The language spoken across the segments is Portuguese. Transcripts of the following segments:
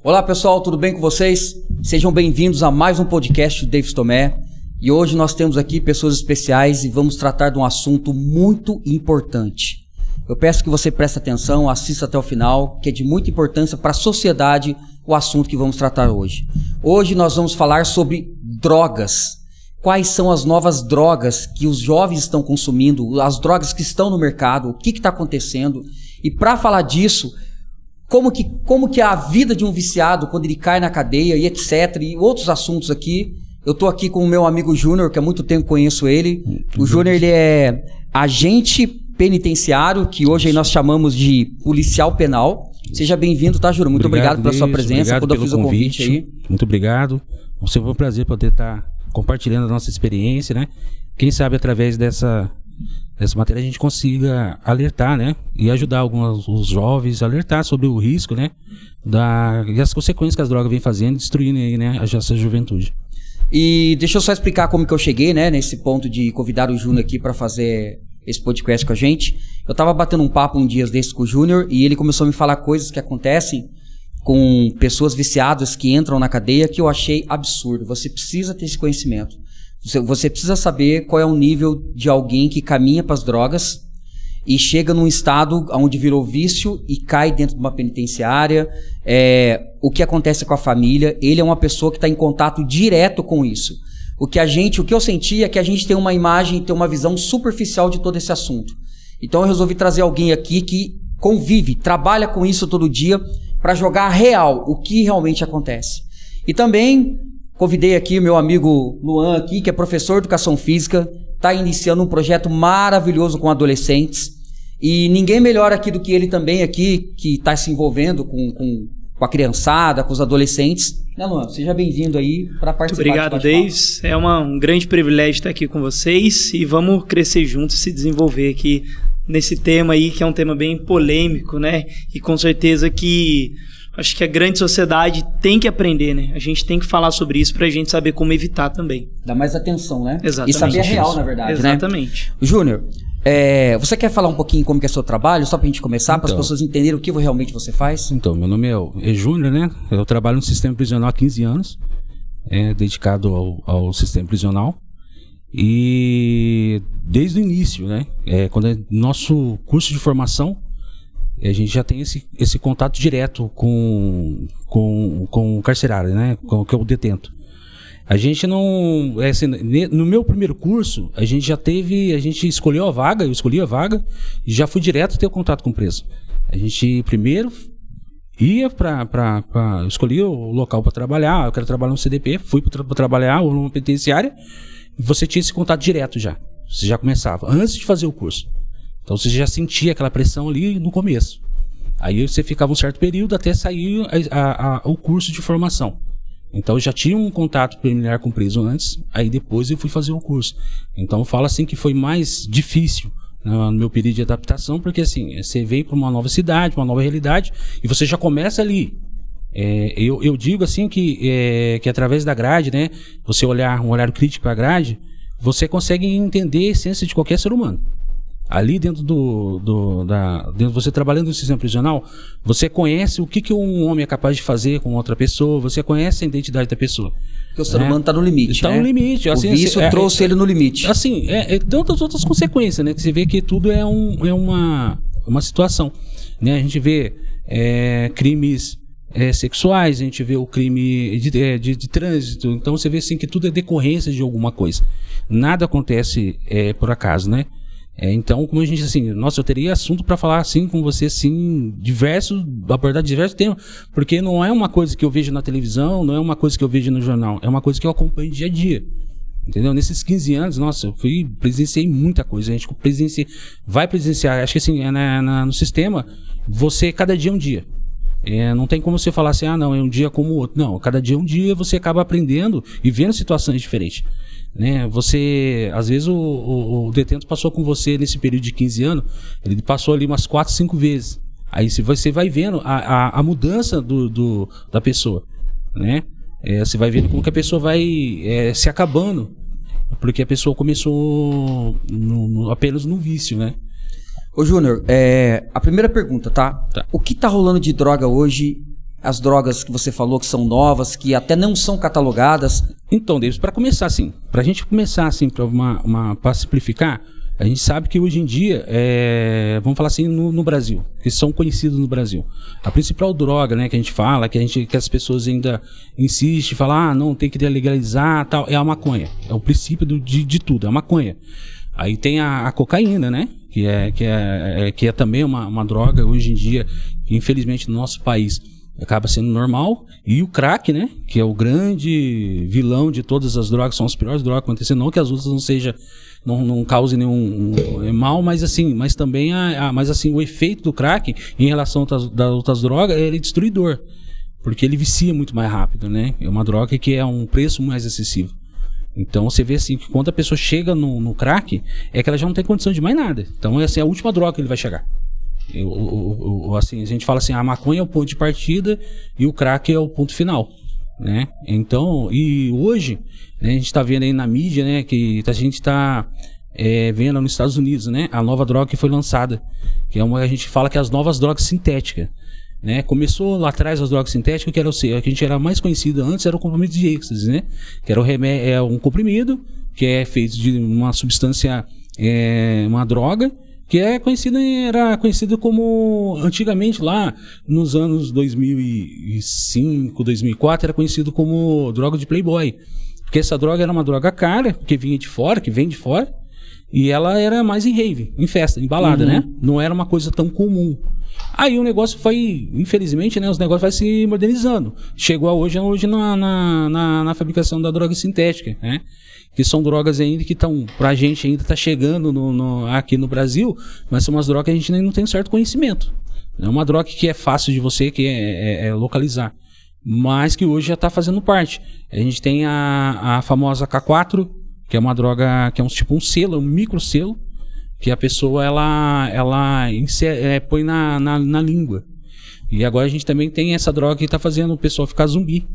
Olá pessoal, tudo bem com vocês? Sejam bem-vindos a mais um podcast do Davis Tomé. E hoje nós temos aqui pessoas especiais e vamos tratar de um assunto muito importante. Eu peço que você preste atenção, assista até o final, que é de muita importância para a sociedade o assunto que vamos tratar hoje. Hoje nós vamos falar sobre drogas. Quais são as novas drogas que os jovens estão consumindo, as drogas que estão no mercado, o que está acontecendo. E para falar disso, como que é a vida de um viciado quando ele cai na cadeia e etc. E outros assuntos aqui. Eu estou aqui com o meu amigo Júnior, que há muito tempo conheço ele. O Júnior, ele é agente penitenciário, que hoje aí nós chamamos de policial penal. Seja bem-vindo, tá, Júnior? Muito obrigado pela sua presença, quando eu fiz o convite aí. Muito obrigado. Foi um prazer poder estar compartilhando a nossa experiência, né? Quem sabe através dessa matéria a gente consiga alertar, né? E ajudar os jovens a alertar sobre o risco, né? E as consequências que as drogas vêm fazendo, destruindo aí, né? Essa juventude. E deixa eu só explicar como que eu cheguei, né? Nesse ponto de convidar o Júnior aqui para fazer esse podcast com a gente. Eu tava batendo um papo um dia desses com o Júnior e ele começou a me falar coisas que acontecem com pessoas viciadas que entram na cadeia que eu achei absurdo. Você precisa ter esse conhecimento. Você precisa saber qual é o nível de alguém que caminha para as drogas e chega num estado onde virou vício e cai dentro de uma penitenciária. O que acontece com a família. Ele é uma pessoa que está em contato direto com isso. O que eu senti é que a gente tem uma imagem, tem uma visão superficial de todo esse assunto. Então eu resolvi trazer alguém aqui que convive, trabalha com isso todo dia para jogar real, o que realmente acontece. E também convidei aqui o meu amigo Luan aqui, que é professor de educação física, está iniciando um projeto maravilhoso com adolescentes. E ninguém melhor aqui do que ele também aqui, que está se envolvendo com a criançada, com os adolescentes. Né, Luan? Seja bem-vindo aí para participar. Muito obrigado, Davis. É um grande privilégio estar aqui com vocês e vamos crescer juntos e se desenvolver aqui nesse tema aí, que é um tema bem polêmico, né? E com certeza que acho que a grande sociedade tem que aprender, né? A gente tem que falar sobre isso pra gente saber como evitar também. Dá mais atenção, né? Exatamente. E saber a real, na verdade, exatamente. Né? Júnior, você quer falar um pouquinho como que é o seu trabalho, só pra gente começar, para as pessoas entenderem o que realmente você faz? Então, meu nome é Júnior, né? Eu trabalho no sistema prisional há 15 anos, dedicado ao sistema prisional. E desde o início, né? Quando é nosso curso de formação, a gente já tem esse contato direto com o carcerário, né? Que é o detento. A gente não... no meu primeiro curso, a gente escolheu a vaga, eu escolhi a vaga e já fui direto ter o contato com o preso. A gente primeiro ia eu escolhi o local para trabalhar, eu quero trabalhar no CDP, fui para trabalhar ou numa penitenciária, e você tinha esse contato direto já. Você já começava, antes de fazer o curso. Então você já sentia aquela pressão ali no começo. Aí você ficava um certo período até sair o curso de formação. Então eu já tinha um contato preliminar com o preso antes, aí depois eu fui fazer o curso. Então eu falo assim que foi mais difícil no meu período de adaptação, porque assim, você veio para uma nova cidade, uma nova realidade, e você já começa ali. Eu digo assim que através da grade, né, você olhar um olhar crítico para a grade, você consegue entender a essência de qualquer ser humano. Ali dentro dentro você trabalhando no sistema prisional, você conhece o que um homem é capaz de fazer com outra pessoa, você conhece a identidade da pessoa. Porque o ser humano está no limite, Está no limite. Assim, o vício trouxe ele no limite. Assim, tem outras consequências, né? Que você vê que tudo é uma situação, né? A gente vê crimes sexuais, a gente vê o crime de trânsito, então você vê assim que tudo é decorrência de alguma coisa. Nada acontece por acaso, né? Então, como a gente assim, nossa, eu teria assunto para falar assim com você, assim, abordar diversos temas, porque não é uma coisa que eu vejo na televisão, não é uma coisa que eu vejo no jornal, é uma coisa que eu acompanho dia a dia, entendeu? Nesses 15 anos, nossa, eu presenciei muita coisa, a gente vai presenciar, acho que assim, no sistema, você, cada dia é um dia. Não tem como você falar assim, não, é um dia como o outro. Não, cada dia é um dia, você acaba aprendendo e vendo situações diferentes. Né? Você, às vezes o detento passou com você nesse período de 15 anos, ele passou ali umas 4, 5 vezes. Aí você vai vendo a mudança da pessoa, né? Você vai vendo como que a pessoa vai se acabando, porque a pessoa começou apenas no vício, né? Ô Júnior, a primeira pergunta, tá? O que tá rolando de droga hoje as drogas que você falou que são novas, que até não são catalogadas? Então, Davis, para começar assim, para a gente começar assim, para simplificar, a gente sabe que hoje em dia, vamos falar assim, no Brasil, que são conhecidos no Brasil. A principal droga, né, que a gente fala, que as pessoas ainda insistem, falam, não, tem que legalizar, tal, é a maconha. É o princípio de tudo, é a maconha. Aí tem a cocaína, né, que é também uma droga hoje em dia, que infelizmente no nosso país acaba sendo normal, e o crack, né, que é o grande vilão de todas as drogas, são as piores drogas acontecendo, não que as outras não causem nenhum mal, mas também o efeito do crack em relação das outras drogas, ele é destruidor, porque ele vicia muito mais rápido, né, é uma droga que é um preço mais acessível. Então você vê assim que quando a pessoa chega no crack, é que ela já não tem condição de mais nada, então essa é a última droga que ele vai chegar. Assim, a gente fala assim, a maconha é o ponto de partida e o crack é o ponto final, né? Então, e hoje, né, a gente está vendo aí na mídia, né, que a gente está vendo nos Estados Unidos, né, a nova droga que foi lançada, que a gente fala que é as novas drogas sintéticas, né? Começou lá atrás as drogas sintéticas, que a gente era mais conhecida antes, era o comprimido de êxtase, né? Que era um comprimido que é feito de uma substância, uma droga, que era conhecido como, antigamente lá nos anos 2005, 2004, era conhecido como droga de Playboy, porque essa droga era uma droga cara, que vem de fora, e ela era mais em rave, em festa, em balada, né? Não era uma coisa tão comum. Aí o negócio foi, infelizmente, né, os negócios vai se modernizando. Chegou hoje na fabricação da droga sintética, né? Que são drogas ainda que estão, pra gente ainda tá chegando aqui no Brasil, mas são umas drogas que a gente ainda não tem um certo conhecimento. É uma droga que é fácil de você localizar, mas que hoje já está fazendo parte. A gente tem a famosa K4, que é uma droga que é um selo, um micro selo, que a pessoa põe na língua. E agora a gente também tem essa droga que está fazendo o pessoal ficar zumbi,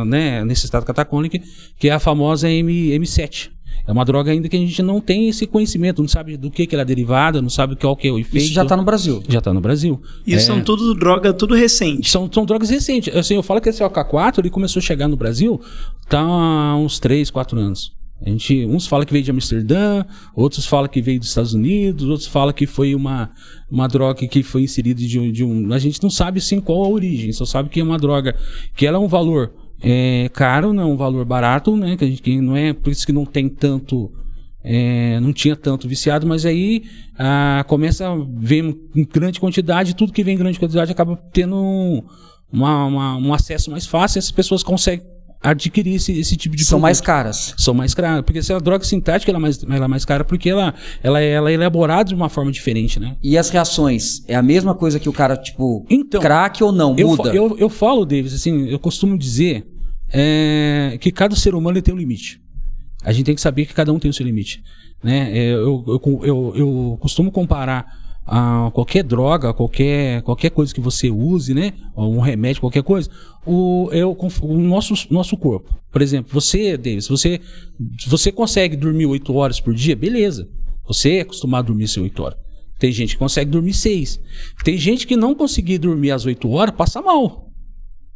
né, nesse estado catacônico, que é a famosa M7. É uma droga ainda que a gente não tem esse conhecimento, não sabe do que ela é derivada, não sabe qual que é o efeito. Isso já está no Brasil. Já está no Brasil. Isso são tudo recente. São drogas recentes. Assim, eu falo que esse AK4 ele começou a chegar no Brasil há uns 3, 4 anos. Uns falam que veio de Amsterdã, outros falam que veio dos Estados Unidos, outros falam que foi uma droga que foi inserida de um... A gente não sabe assim qual a origem, só sabe que é uma droga que ela é um valor caro, não é um valor barato, né? Que não é por isso que não tem tanto... não tinha tanto viciado, mas aí começa a vir em grande quantidade, tudo que vem em grande quantidade acaba tendo um acesso mais fácil, essas pessoas conseguem adquirir esse tipo de São produto. mais caras. São mais caras, porque se a droga sintética ela é mais cara porque ela é elaborada de uma forma diferente, né? E as reações? É a mesma coisa que o cara, então, crack ou não? Muda? Eu falo, Davis, assim, eu costumo dizer que cada ser humano tem um limite. A gente tem que saber que cada um tem o seu limite, né? Eu costumo comparar a qualquer droga, qualquer coisa que você use, né? Um remédio, qualquer coisa, o nosso corpo. Por exemplo, você, Davis, você consegue dormir 8 horas por dia? Beleza. Você é acostumado a dormir 8 horas. Tem gente que consegue dormir 6. Tem gente que não conseguir dormir às 8 horas, passa mal.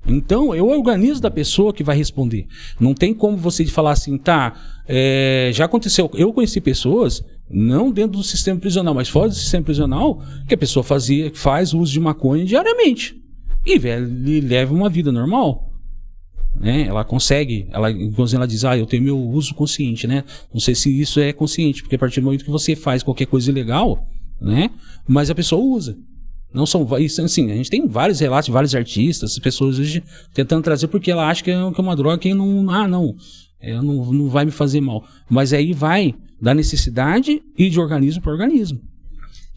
Então, é o organismo da pessoa que vai responder. Não tem como você falar assim, já aconteceu. Eu conheci pessoas, não dentro do sistema prisional, mas fora do sistema prisional, que a pessoa faz uso de maconha diariamente. E leva uma vida normal. Né? Ela consegue, inclusive ela diz, eu tenho meu uso consciente, né? Não sei se isso é consciente, porque a partir do momento que você faz qualquer coisa ilegal, né? Mas a pessoa usa. Não são, assim, a gente tem vários relatos de vários artistas, pessoas hoje tentando trazer porque ela acha que é uma droga que não vai me fazer mal. Mas aí vai da necessidade e de organismo para organismo.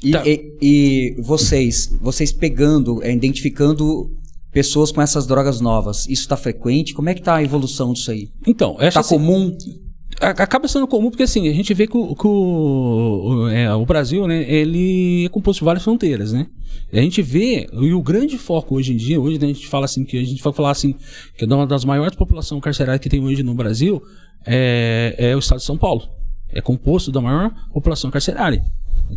E vocês pegando, identificando pessoas com essas drogas novas, isso está frequente? Como é que está a evolução disso aí? Então, está comum? Acaba sendo comum porque assim, a gente vê que o Brasil, né, ele é composto de várias fronteiras, né? A gente vê, e o grande foco hoje em dia, a gente fala assim, que é uma das maiores populações carcerárias que tem hoje no Brasil, é o estado de São Paulo. É composto da maior população carcerária.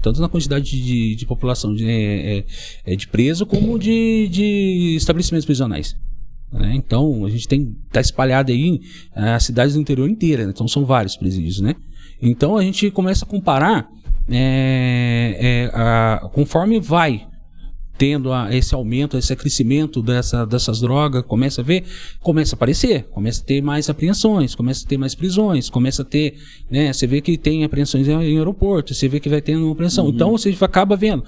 tanto na quantidade de população de preso como de estabelecimentos prisionais. Né? Então, a gente está espalhado aí as cidades do interior inteira, né? Então são vários presídios, né? Então a gente começa a comparar conforme vai tendo esse aumento, esse crescimento dessas drogas, começa a aparecer, começa a ter mais apreensões, começa a ter mais prisões, começa a ter, né, você vê que tem apreensões em aeroporto, você vê que vai tendo uma apreensão, então você acaba vendo,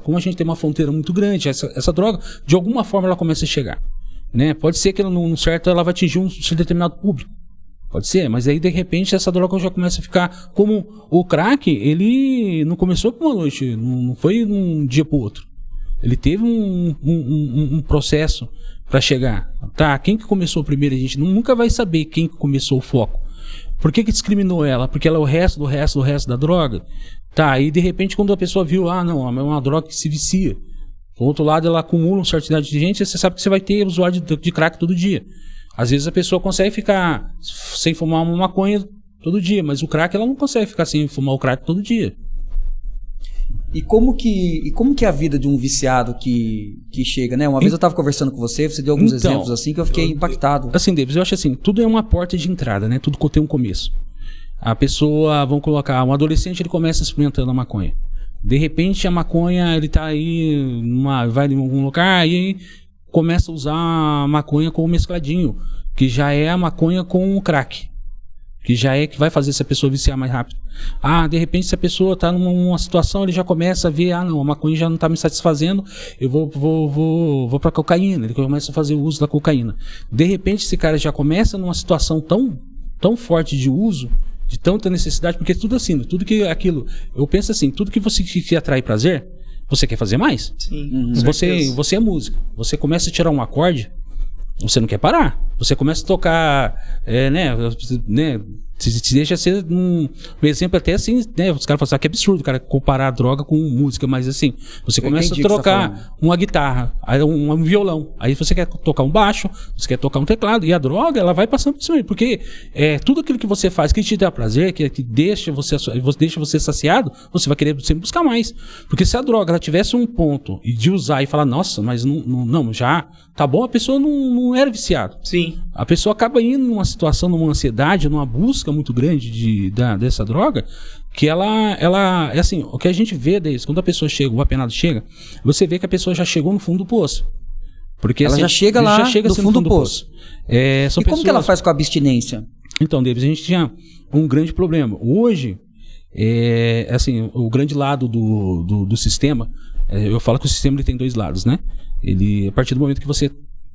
como a gente tem uma fronteira muito grande, essa droga, de alguma forma ela começa a chegar, né, pode ser que num certo ela vai atingir um determinado público, pode ser, mas aí de repente essa droga já começa a ficar como o crack, ele não começou por uma noite, não foi de um dia para o outro. Ele teve um processo para chegar. Tá, quem que começou primeiro? A gente nunca vai saber quem que começou o foco. Por que discriminou ela? Porque ela é o resto da droga? Tá, e de repente quando a pessoa viu, não, é uma droga que se vicia. Do outro lado ela acumula uma certa quantidade de gente, você sabe que você vai ter usuário de crack todo dia. Às vezes a pessoa consegue ficar sem fumar uma maconha todo dia, mas o crack ela não consegue ficar sem fumar o crack todo dia. E como que é a vida de um viciado que chega, né? Uma vez eu estava conversando com você deu alguns exemplos assim que eu fiquei impactado. Assim, Davis, eu acho assim, tudo é uma porta de entrada, né? Tudo tem um começo. A pessoa, vamos colocar, um adolescente, ele começa experimentando a maconha. De repente a maconha, ele tá aí, vai em algum lugar e aí começa a usar a maconha com o mescladinho, que já é a maconha com o crack, que já é que vai fazer essa pessoa viciar mais rápido. De repente se a pessoa está numa situação, ele já começa a ver, não, a maconha já não está me satisfazendo, eu vou para cocaína, ele começa a fazer o uso da cocaína. De repente esse cara já começa numa situação tão forte de uso, de tanta necessidade, porque tudo assim, tudo que aquilo, eu penso assim, tudo que você que atrai prazer, você quer fazer mais? Sim. Você é música. Você começa a tirar um acorde, você não quer parar. Você começa a tocar, se deixa ser um exemplo até assim, né? Os caras falam assim, que absurdo, cara, comparar a droga com música, mas assim, você começa a trocar uma guitarra, um violão, aí você quer tocar um baixo, você quer tocar um teclado, e a droga, ela vai passando por cima, porque tudo aquilo que você faz, que te dá prazer, que deixa você saciado, você vai querer sempre buscar mais. Porque se a droga, ela tivesse um ponto de usar e falar, nossa, mas não já tá bom, a pessoa não era viciada. Sim. A pessoa acaba indo numa situação, numa ansiedade, numa busca muito grande dessa droga, que ela é assim, o que a gente vê deles, quando a pessoa chega, o apenado chega, você vê que a pessoa já chegou no fundo do poço. Porque ela assim, já chega lá no fundo do poço. E como que ela faz com a abstinência? Então, Davis, a gente tinha um grande problema. Hoje, assim, o grande lado do sistema, eu falo que o sistema ele tem dois lados, né? A partir do momento que você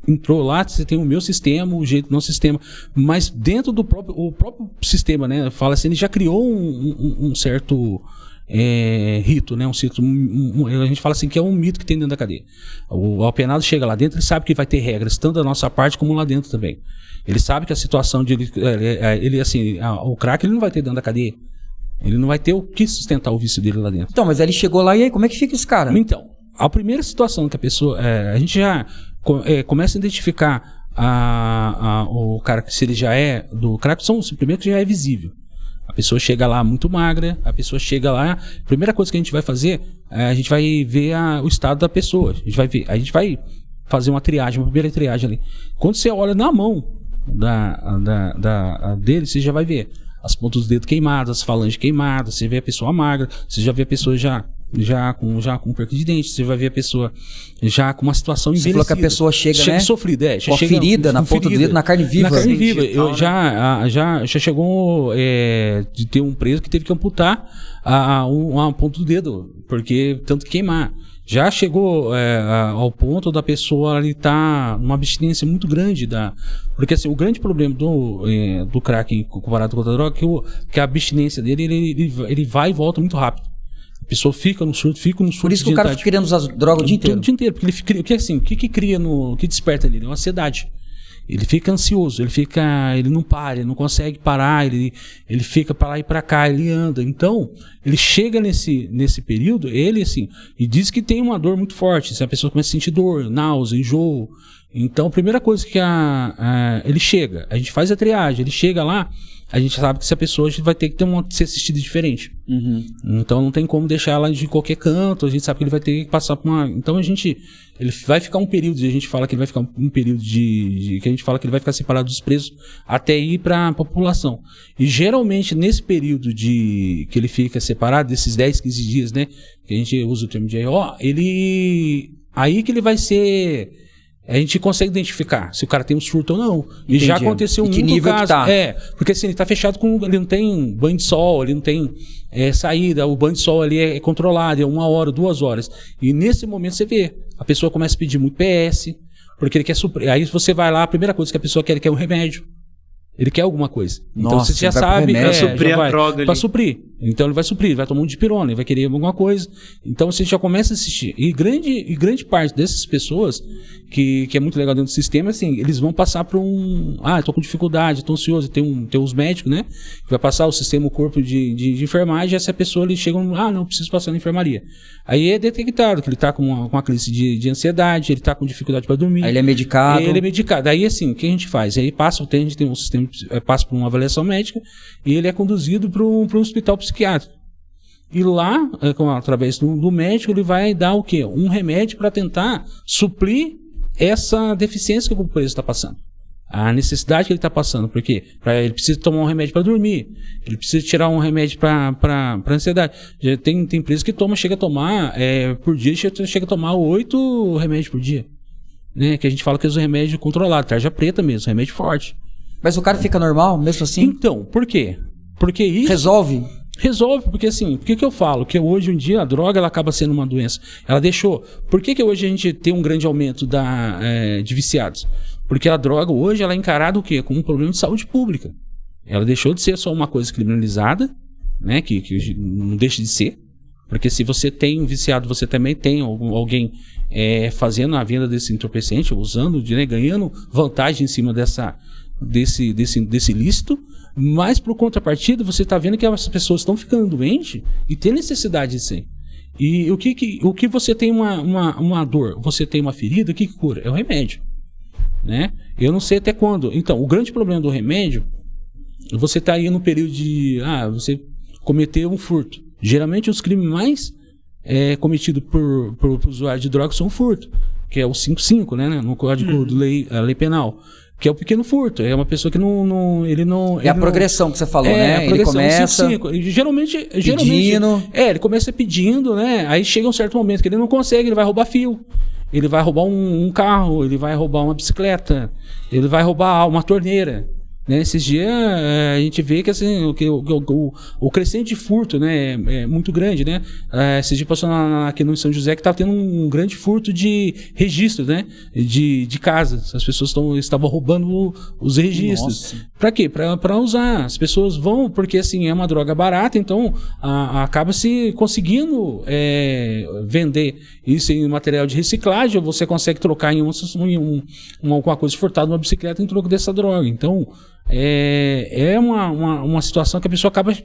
entrou lá, você tem o meu sistema, o jeito do nosso sistema, mas dentro do próprio sistema, né? Fala assim, ele já criou um certo rito, né? A gente fala assim que é um mito que tem dentro da cadeia. O apenado chega lá dentro, ele sabe que vai ter regras, tanto da nossa parte como lá dentro também. Ele sabe que a situação de ele assim, o crack ele não vai ter dentro da cadeia. Ele não vai ter o que sustentar o vício dele lá dentro. Então, mas ele chegou lá e aí, como é que fica esse cara? Então, a primeira situação que a pessoa... a gente já começa a identificar o cara, que se ele já é do crack, primeiro que já é visível. A pessoa chega lá muito magra, a pessoa chega lá... A primeira coisa que a gente vai fazer, a gente vai ver o estado da pessoa. A gente vai fazer uma triagem, uma primeira triagem ali. Quando você olha na mão dele, você já vai ver as pontas dos dedos queimadas, as falanges queimadas, você vê a pessoa magra, você já vê a pessoa já com perca de dente, você vai ver a pessoa já com uma situação envelhecida. Você falou que a pessoa chega sofrida, com a ferida na ponta do dedo, na carne viva. Na carne viva. Já chegou de ter um preso que teve que amputar a ponta do dedo, porque tanto que queimar. Já chegou ao ponto da pessoa estar numa abstinência muito grande porque assim, o grande problema do crack comparado com outra droga é que a abstinência dele ele vai e volta muito rápido. A pessoa fica no surto. Por isso que o cara fica querendo usar droga o dia inteiro. O dia inteiro, porque assim, o que cria o que desperta nele? É uma ansiedade. Ele fica ansioso, ele não para, ele não consegue parar, ele fica para lá e para cá, ele anda. Então, ele chega nesse período, ele assim, e diz que tem uma dor muito forte. Se a pessoa começa a sentir dor, náusea, enjoo. Então, a primeira coisa que ele chega, a gente faz a triagem, ele chega lá, a gente sabe que essa pessoa vai ter que ser assistida diferente. Então não tem como deixar ela de qualquer canto, a gente sabe que ele vai ter que passar por uma... Então ele vai ficar um período, a gente fala que ele vai ficar um período que a gente fala que ele vai ficar separado dos presos até ir para a população. E geralmente nesse período que ele fica separado, desses 10, 15 dias, né, que a gente usa o termo de AO, aí que ele vai ser... A gente consegue identificar se o cara tem um surto ou não. E Entendi. já aconteceu E que muito nível caso. que tá? Porque assim, ele tá fechado com... Ele não tem banho de sol, ele não tem saída, o banho de sol ali é controlado, é 1 hora, 2 horas. E nesse momento você vê, a pessoa começa a pedir muito PS, porque ele quer suprir. Aí você vai lá, a primeira coisa que a pessoa quer, ele quer um remédio. Ele quer alguma coisa. Então Nossa, você já vai pro sabe. remédio. Pra suprir a droga ali. Pra suprir. Então ele vai suprir, ele vai tomar um dipirona, ele vai querer alguma coisa. Então você já começa a assistir. E grande parte dessas pessoas, que é muito legal dentro do sistema, assim, eles vão passar por eu tô com dificuldade, tô ansioso. Tem os médicos, né? Que vai passar o sistema, o corpo de enfermagem, e essa pessoa, eles chegam, não preciso passar na enfermaria. Aí é detectado que ele tá com uma crise de ansiedade, ele tá com dificuldade para dormir. Aí ele é medicado. Ele é medicado. Aí assim, o que a gente faz? Aí a gente tem um sistema, passa por uma avaliação médica e ele é conduzido para um hospital psiquiátrico. E lá, através do médico, ele vai dar o quê? Um remédio para tentar suprir essa deficiência que o preso está passando. A necessidade que ele está passando. Porque ele precisa tomar um remédio para dormir. Ele precisa tirar um remédio para ansiedade. Já tem preso que chega a tomar, por dia, chega a tomar 8 remédios por dia. Né? Que a gente fala que é os remédios controlados, tarja preta mesmo, remédio forte. Mas o cara fica normal, mesmo assim? Então, por quê? Porque isso... Resolve, porque assim, por que eu falo? Que hoje em dia a droga ela acaba sendo uma doença. Ela deixou... Por que hoje a gente tem um grande aumento de viciados? Porque a droga hoje ela é encarada o quê? Como um problema de saúde pública. Ela deixou de ser só uma coisa criminalizada, né? Que não deixa de ser. Porque se você tem um viciado, você também tem alguém fazendo a venda desse entorpecente, usando, ganhando vantagem em cima desse ilícito. Mas, por contrapartida, você está vendo que as pessoas estão ficando doentes e tem necessidade de ser. E o que você tem uma dor, você tem uma ferida, o que cura? É o remédio. Né? Eu não sei até quando. Então, o grande problema do remédio, você está aí no período de... você cometeu um furto. Geralmente, os crimes mais cometidos por usuário de drogas são o furto, que é o 5.5, né? No Código de Lei Penal. Que é o pequeno furto, é uma pessoa que a progressão que você falou, né? Ele começa... Geralmente pedindo. Ele começa pedindo, né? Aí chega um certo momento que ele não consegue, ele vai roubar fio. Ele vai roubar um carro, ele vai roubar uma bicicleta, ele vai roubar uma torneira. Né? Esses dias a gente vê que assim, o crescente de furto, né, é muito grande, né? Esses dias passou aqui no São José que estava tendo um grande furto de registros, né? De casas. As pessoas estavam roubando os registros. Para quê? Para usar. As pessoas vão, porque assim, é uma droga barata, então acaba se conseguindo vender isso em material de reciclagem, ou você consegue trocar em alguma coisa furtada, uma bicicleta em troco dessa droga. Então, é uma situação que a pessoa acaba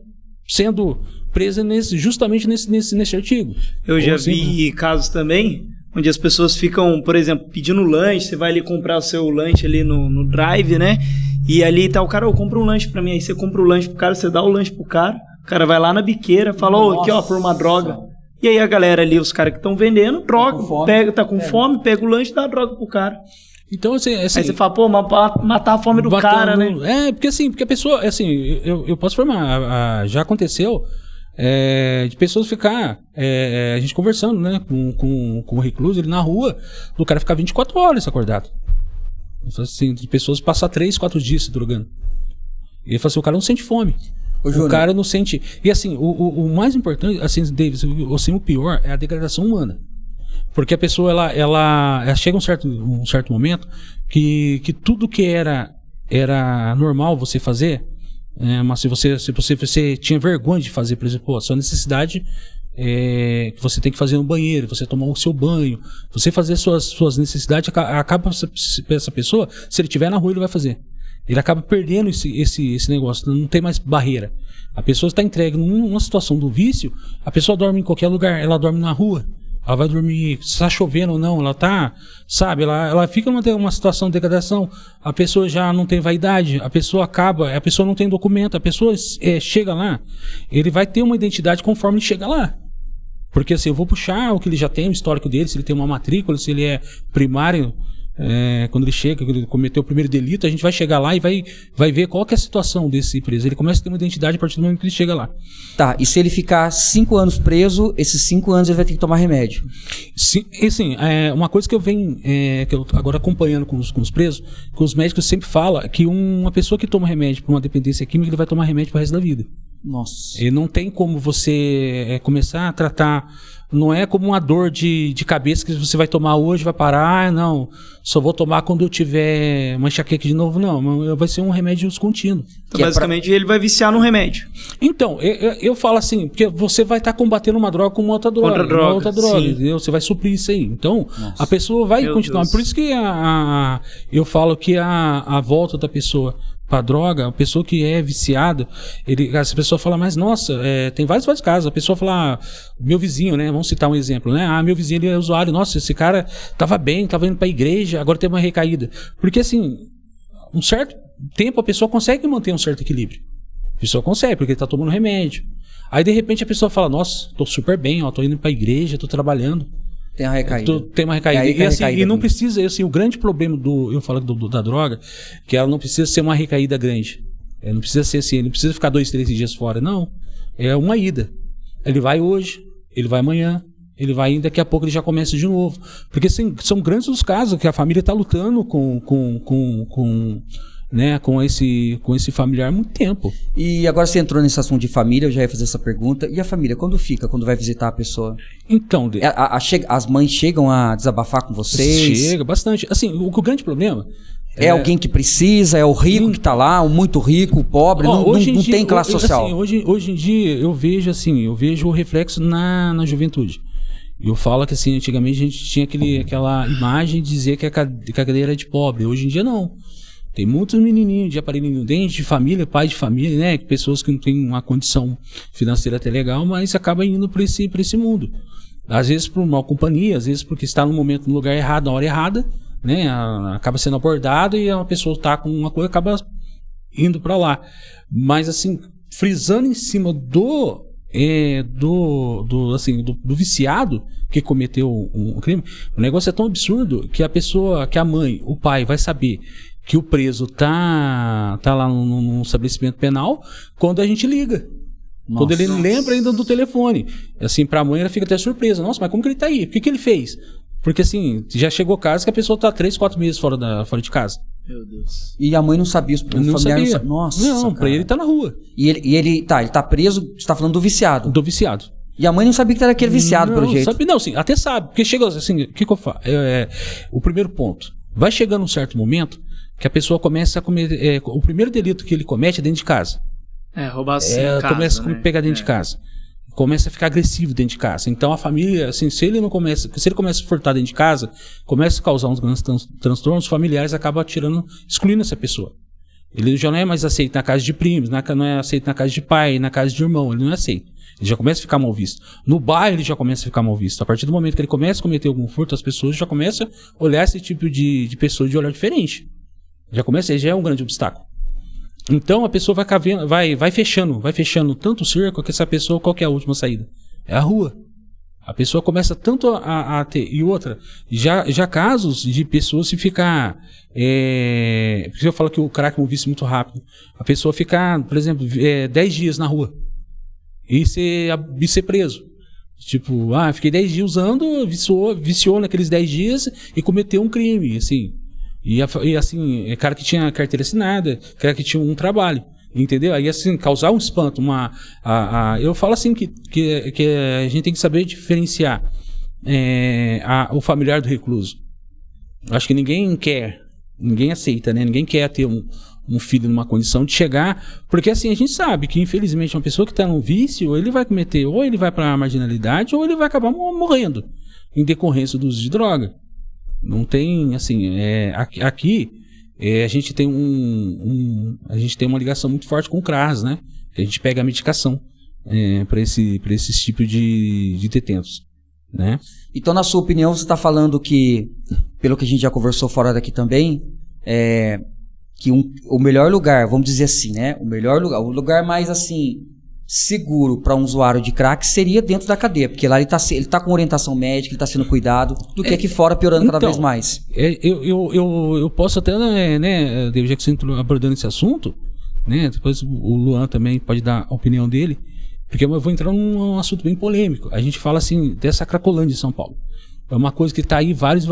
sendo presa justamente nesse artigo. Eu já vi casos também onde as pessoas ficam, por exemplo, pedindo lanche, você vai ali comprar o seu lanche ali no drive, né? E ali tá o cara, compra um lanche pra mim, aí você compra o lanche pro cara, você dá o lanche pro cara, o cara vai lá na biqueira, fala, aqui ó, por uma droga. E aí a galera ali, os caras que estão vendendo, troca, tá com fome, pega o lanche e dá a droga pro cara. Então, assim, aí você fala, matar a fome do cara, né? Porque a pessoa, assim, eu posso informar, já aconteceu de pessoas ficar, a gente conversando, né, com o recluso, ele na rua, do cara ficar 24 horas acordado. Assim, de pessoas passar 3, 4 dias se drogando. E ele fala assim, o cara não sente fome. O cara não sente... E assim, o mais importante, assim, Davis, assim, o pior é a degradação humana. Porque a pessoa, ela chega um certo momento que tudo que era normal você fazer, mas se você tinha vergonha de fazer, por exemplo, a sua necessidade que você tem que fazer no banheiro, você tomar o seu banho, você fazer suas necessidades, acaba essa pessoa, se ele estiver na rua, ele vai fazer. Ele acaba perdendo esse negócio, não tem mais barreira. A pessoa está entregue numa situação do vício, a pessoa dorme em qualquer lugar, ela dorme na rua. ela vai dormir, se tá chovendo ou não, ela tá, sabe, ela fica numa situação de degradação, a pessoa já não tem vaidade, a pessoa não tem documento, a pessoa chega lá, ele vai ter uma identidade conforme ele chega lá. Porque assim, eu vou puxar o que ele já tem, o histórico dele, se ele tem uma matrícula, se ele é primário, quando ele chega, quando ele cometeu o primeiro delito, a gente vai chegar lá e vai ver qual que é a situação desse preso. Ele começa a ter uma identidade a partir do momento que ele chega lá. Tá, e se ele ficar 5 anos preso, esses 5 anos ele vai ter que tomar remédio? Sim, e assim, uma coisa que eu venho, que eu agora acompanhando com os presos, que os médicos sempre falam que uma pessoa que toma remédio para uma dependência química, ele vai tomar remédio para o resto da vida. Nossa. E não tem como você começar a tratar, não é como uma dor de cabeça que você vai tomar hoje, vai parar, não, só vou tomar quando eu tiver uma enxaqueca de novo, não, vai ser um remédio contínuo. Então, basicamente, ele vai viciar no remédio. Então, eu falo assim, porque você vai estar combatendo uma droga com uma outra droga, entendeu? Você vai suprir isso aí. Então, a pessoa vai continuar. Deus. Por isso que eu falo que a volta da pessoa para droga, a pessoa que é viciada, essa pessoa fala, mas nossa, tem vários casos, a pessoa fala, meu vizinho, né, vamos citar um exemplo, né, meu vizinho ele é usuário, nossa, esse cara tava bem, tava indo para a igreja, agora tem uma recaída, porque assim, um certo tempo a pessoa consegue manter um certo equilíbrio, a pessoa consegue, porque ele tá tomando remédio, aí de repente a pessoa fala, nossa, tô super bem, ó, tô indo para a igreja, tô trabalhando. Tem uma recaída. Tem uma recaída. E não precisa, assim, o grande problema eu falo da droga, que ela não precisa ser uma recaída grande. Não precisa ser assim, não precisa ficar 2, 3 dias fora, não. É uma ida. Ele vai hoje, ele vai amanhã, ele vai indo, daqui a pouco ele já começa de novo. Porque assim, são grandes os casos que a família está lutando com esse familiar há muito tempo. E agora você entrou nesse assunto de família, eu já ia fazer essa pergunta. E a família, quando vai visitar a pessoa? Então, as mães chegam a desabafar com vocês? Chega, bastante. Assim, o grande problema... É alguém que precisa, é o rico que está lá, o muito rico, o pobre, não tem classe social. Assim, hoje em dia eu vejo o reflexo na juventude. Eu falo que assim, antigamente a gente tinha aquela imagem de dizer que a cadeia era de pobre. Hoje em dia não. Tem muitos menininhos de aparelhinho no dente, de família, pai de família, né? Pessoas que não têm uma condição financeira até legal, mas acabam indo para esse mundo. Às vezes por mal companhia, às vezes porque está no momento, no lugar errado, na hora errada, né? Acaba sendo abordado e a pessoa está com uma coisa, acaba indo para lá. Mas assim, frisando em cima do viciado que cometeu um crime, o negócio é tão absurdo que a mãe, o pai vai saber que o preso tá lá num estabelecimento penal quando a gente liga. Nossa. Quando ele lembra ainda do telefone. Assim, pra mãe ela fica até surpresa. Nossa, mas como que ele tá aí? O que ele fez? Porque assim, já chegou caso que a pessoa tá 3, 4 meses fora de casa. Meu Deus. E a mãe não sabia, não sabia. Nossa, não, pra ele tá na rua. E ele tá preso, você tá falando do viciado. Do viciado. E a mãe não sabia que era aquele viciado, pelo jeito. Não, sim, até sabe. Porque chega assim, o que eu falo? O primeiro ponto. Vai chegando um certo momento que a pessoa começa a cometer... o primeiro delito que ele comete é dentro de casa. Roubar assim em casa, começa a pegar dentro de casa. Começa a ficar agressivo dentro de casa. Então a família, assim, se ele começa a furtar dentro de casa, começa a causar uns grandes transtornos, os familiares acabam excluindo essa pessoa. Ele já não é mais aceito na casa de primos, não é aceito na casa de pai, na casa de irmão, ele não é aceito. Ele já começa a ficar mal visto. No bairro ele já começa a ficar mal visto. A partir do momento que ele começa a cometer algum furto, as pessoas já começam a olhar esse tipo de pessoa de olhar diferente. Já é um grande obstáculo. Então a pessoa vai fechando tanto o cerco que essa pessoa, qual que é a última saída? É a rua. A pessoa começa tanto a ter... E outra, já casos de pessoas se ficar... Porque eu falo que o crack é um vício muito rápido. A pessoa ficar, por exemplo, 10 dias na rua e ser preso. Tipo, fiquei 10 dias usando, viciou naqueles 10 dias e cometeu um crime, assim. E assim, cara que tinha carteira assinada, cara que tinha um trabalho, entendeu? Aí assim, causar um espanto, eu falo assim que a gente tem que saber diferenciar o familiar do recluso. Acho que ninguém aceita, né? Ninguém quer ter um filho numa condição de chegar, porque assim, a gente sabe que infelizmente uma pessoa que está num vício, ele vai cometer, ou ele vai para a marginalidade, ou ele vai acabar morrendo em decorrência do uso de droga. Não tem, assim, aqui a gente tem a gente tem uma ligação muito forte com o CRAS, né? A gente pega a medicação para esses tipos de detentos. né? Então, na sua opinião, você está falando que, pelo que a gente já conversou fora daqui também, que o melhor lugar, vamos dizer assim, né? O lugar mais, assim, seguro para um usuário de crack seria dentro da cadeia, porque lá ele tá com orientação médica, ele está sendo cuidado, do que aqui fora piorando cada vez mais. Eu posso até, né, David, já que você entrou abordando esse assunto, né? Depois o Luan também pode dar a opinião dele, porque eu vou entrar num assunto bem polêmico. A gente fala assim dessa Cracolândia de São Paulo. É uma coisa que está aí vários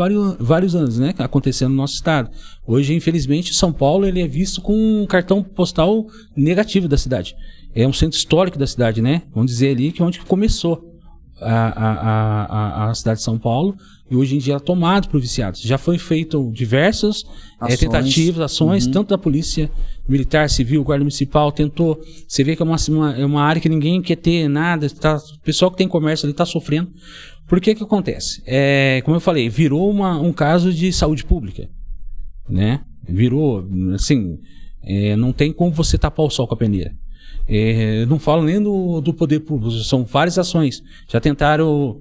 anos, né, acontecendo no nosso estado. Hoje, infelizmente, São Paulo ele é visto com um cartão postal negativo da cidade. É um centro histórico da cidade, né? Vamos dizer ali que é onde começou a cidade de São Paulo, e hoje em dia é tomado por viciados. Já foi feito diversas tentativas, ações, tanto da polícia militar, civil, guarda municipal, tentou. Você vê que é uma área que ninguém quer ter nada, o pessoal que tem comércio ali está sofrendo. Por que acontece? Como eu falei, virou um caso de saúde pública, né? Virou, assim, não tem como você tapar o sol com a peneira. Não falo nem do poder público, são várias ações. Já tentaram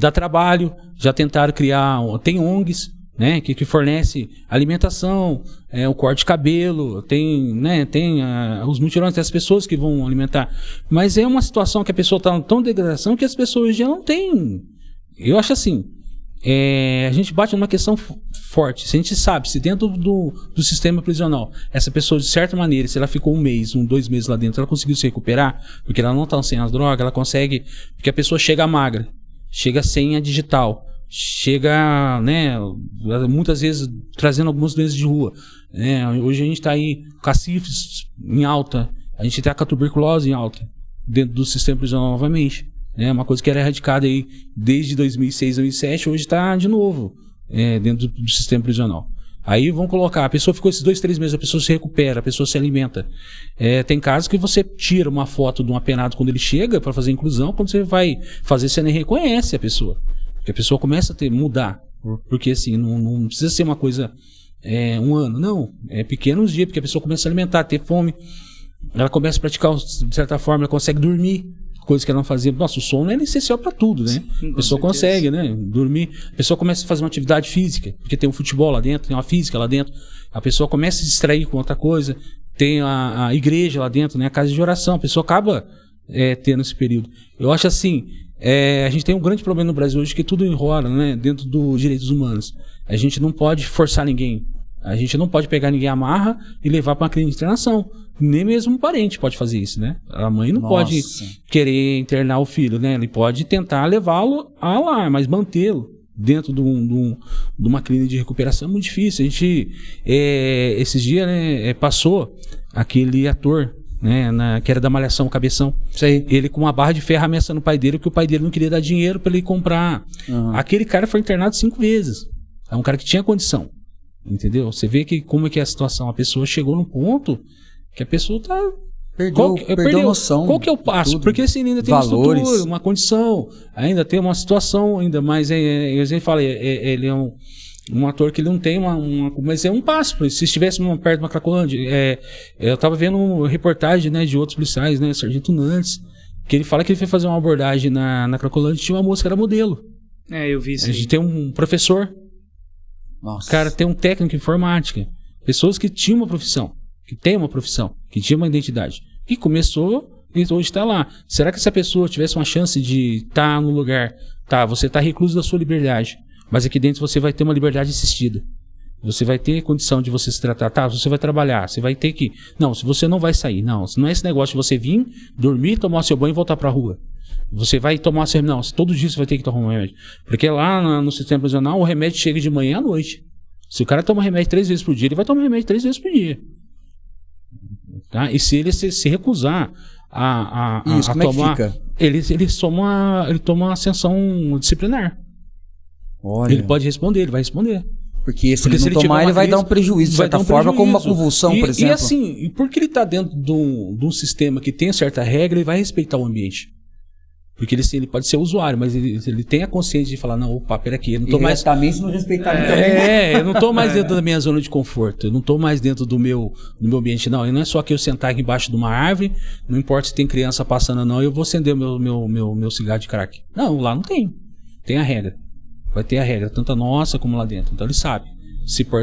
dar trabalho, já tentaram criar, tem ONGs, né, que fornece alimentação, o corte de cabelo, tem os mutirões, tem as pessoas que vão alimentar. Mas é uma situação que a pessoa está tão degradação que as pessoas já não têm. Eu acho assim, a gente bate numa questão forte. Se a gente sabe, se dentro do sistema prisional, essa pessoa, de certa maneira, se ela ficou 1 mês, 2 meses lá dentro, ela conseguiu se recuperar, porque ela não está sem as drogas, ela consegue, porque a pessoa chega magra, chega sem a digital, chega, né, muitas vezes trazendo algumas doenças de rua. Hoje a gente está aí com a sífilis em alta, a gente está com a tuberculose em alta, dentro do sistema prisional novamente. Uma coisa que era erradicada aí desde 2006, 2007, hoje está de novo dentro do sistema prisional. Aí vão colocar, a pessoa ficou esses 2, 3 meses, a pessoa se recupera, a pessoa se alimenta. Tem casos que você tira uma foto de um apenado quando ele chega para fazer inclusão, quando você vai fazer, você nem reconhece a pessoa. Porque a pessoa começa a mudar. Porque assim, não precisa ser uma coisa 1 ano, não. É pequenos dias, porque a pessoa começa a se alimentar, a ter fome, ela começa a praticar, de certa forma, ela consegue dormir. Coisas que ela não fazia. Nossa, o sono é essencial para tudo, né? Sim, a pessoa consegue, né? Dormir. A pessoa começa a fazer uma atividade física, porque tem um futebol lá dentro, tem uma física lá dentro. A pessoa começa a se distrair com outra coisa. Tem a igreja lá dentro, né? A casa de oração. A pessoa acaba tendo esse período. Eu acho assim, a gente tem um grande problema no Brasil hoje, que tudo enrola, né? Dentro dos direitos humanos. A gente não pode forçar ninguém. A gente não pode pegar ninguém amarra e levar para uma clínica de internação. Nem mesmo um parente pode fazer isso, né? A mãe não pode querer internar o filho, né? Ele pode tentar levá-lo a lá, mas mantê-lo dentro de uma clínica de recuperação é muito difícil. A gente, esses dias, né, passou aquele ator, né, que era da Malhação, Cabeção. Sei. Ele com uma barra de ferro ameaçando o pai dele, porque o pai dele não queria dar dinheiro para ele comprar. Aquele cara foi internado 5 vezes. É um cara que tinha condição. Entendeu? Você vê que como é que é a situação. A pessoa chegou num ponto que a pessoa tá... Perdeu noção. Qual que é o passo? Porque assim, ainda tem valores, uma estrutura, uma condição, ainda tem uma situação, ainda, mas a gente fala, ele é um ator que ele não tem mas é um passo. Se estivesse perto de uma Cracolândia, eu tava vendo reportagem, né, de outros policiais, né, Sargento Nantes, que ele fala que ele foi fazer uma abordagem na Cracolândia, tinha uma moça que era modelo. Eu vi isso. A gente tem um professor. Nossa. Cara, tem um técnico em informática. Pessoas que tinham uma profissão, que tem uma profissão, que tinha uma identidade. E começou e hoje está lá. Será que se a pessoa tivesse uma chance de estar no lugar, você está recluso da sua liberdade, mas aqui dentro você vai ter uma liberdade assistida. Você vai ter condição de você se tratar, você vai trabalhar, você vai ter que... Não, se você não vai sair, não é esse negócio de você vir, dormir, tomar seu banho e voltar para a rua. Você vai tomar seu remédio. Não, todo dia você vai ter que tomar um remédio. Porque lá no sistema prisional, o remédio chega de manhã à noite. Se o cara toma remédio 3 vezes por dia, ele vai tomar remédio 3 vezes por dia. Tá? E se ele se recusar a tomar... Ele toma uma sanção disciplinar. Olha. Ele pode responder, ele vai responder. Porque se ele não tomar, ele vai dar um prejuízo, de certa forma, como uma convulsão, por exemplo. E assim, porque ele está dentro de um sistema que tem certa regra, ele vai respeitar o ambiente. Porque ele pode ser usuário, mas ele tem a consciência de falar, não, opa, peraí, eu não tô mais... também se não respeitar também. Eu não tô mais dentro da minha zona de conforto, eu não tô mais dentro do meu ambiente, não. E não é só que eu sentar aqui embaixo de uma árvore, não importa se tem criança passando ou não, eu vou acender o meu cigarro de crack. Não, lá não tem. tem a regra. Vai ter a regra, tanto a nossa como lá dentro. Então ele sabe.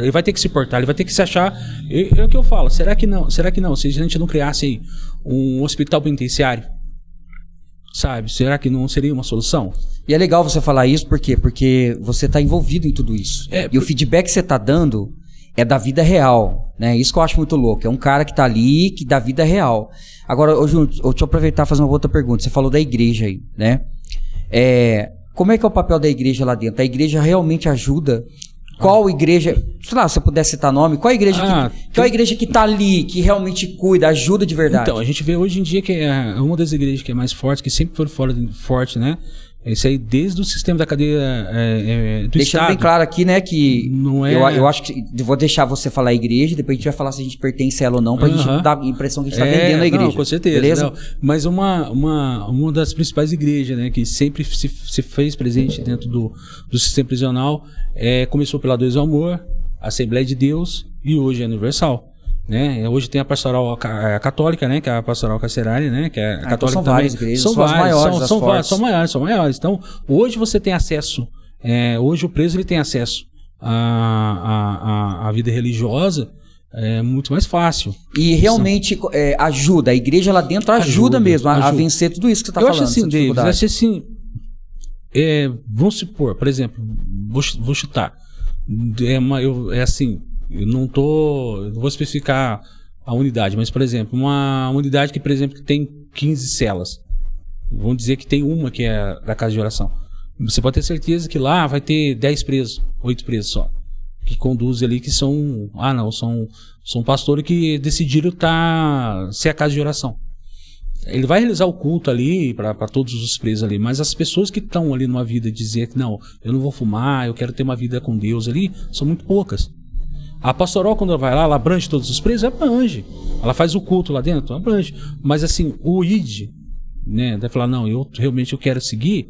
Ele vai ter que se portar, ele vai ter que se achar. É o que eu falo, será que não? Se a gente não criasse aí um hospital penitenciário, sabe? Será que não seria uma solução? E é legal você falar isso, por quê? Porque você está envolvido em tudo isso. E o feedback que você está dando é da vida real, né? Isso que eu acho muito louco. É um cara que está ali, que dá vida real. Agora, Júnior, deixa eu aproveitar e fazer uma outra pergunta. Você falou da igreja aí, né? Como é que é o papel da igreja lá dentro? A igreja realmente ajuda? Qual igreja, sei lá, se você puder citar nome, qual a igreja qual a igreja que tá ali, que realmente cuida, ajuda de verdade? Então, a gente vê hoje em dia que é uma das igrejas que é mais forte, que sempre foi forte, né? Isso aí desde o sistema da cadeia do Deixando Estado. bem claro aqui, né, que não é... eu acho que vou deixar você falar a igreja, depois a gente vai falar se a gente pertence a ela ou não, pra gente não dar a impressão que a gente tá vendendo a igreja. Não, com certeza. Beleza? Não. Mas uma das principais igrejas, né, que sempre se fez presente dentro do sistema prisional, começou pela Dois ao Amor, Assembleia de Deus e hoje é Universal. Né? Hoje tem a pastoral católica, né? Que é a pastoral carcerária, né? Que é a católica então são também. Várias igrejas, são as maiores, são maiores. Então, hoje você tem acesso, hoje o preso ele tem acesso à vida religiosa muito mais fácil. E realmente ajuda, a igreja lá dentro ajuda mesmo a vencer tudo isso que você está falando. Eu acho assim, David, eu acho assim, vamos supor, por exemplo, vou chutar, assim, eu não vou especificar a unidade, mas, por exemplo, uma unidade que, por exemplo, que tem 15 celas. Vamos dizer que tem uma que é da casa de oração. Você pode ter certeza que lá vai ter 10 presos, 8 presos só. Que conduzem ali, que são pastores que decidiram ser a casa de oração. Ele vai realizar o culto ali para todos os presos ali, mas as pessoas que estão ali numa vida dizer que não, eu não vou fumar, eu quero ter uma vida com Deus ali, são muito poucas. A pastoral, quando ela vai lá, ela abrange todos os presos, abrange. Ela faz o culto lá dentro, abrange. Mas assim, o ID, né, deve falar, não, eu realmente quero seguir,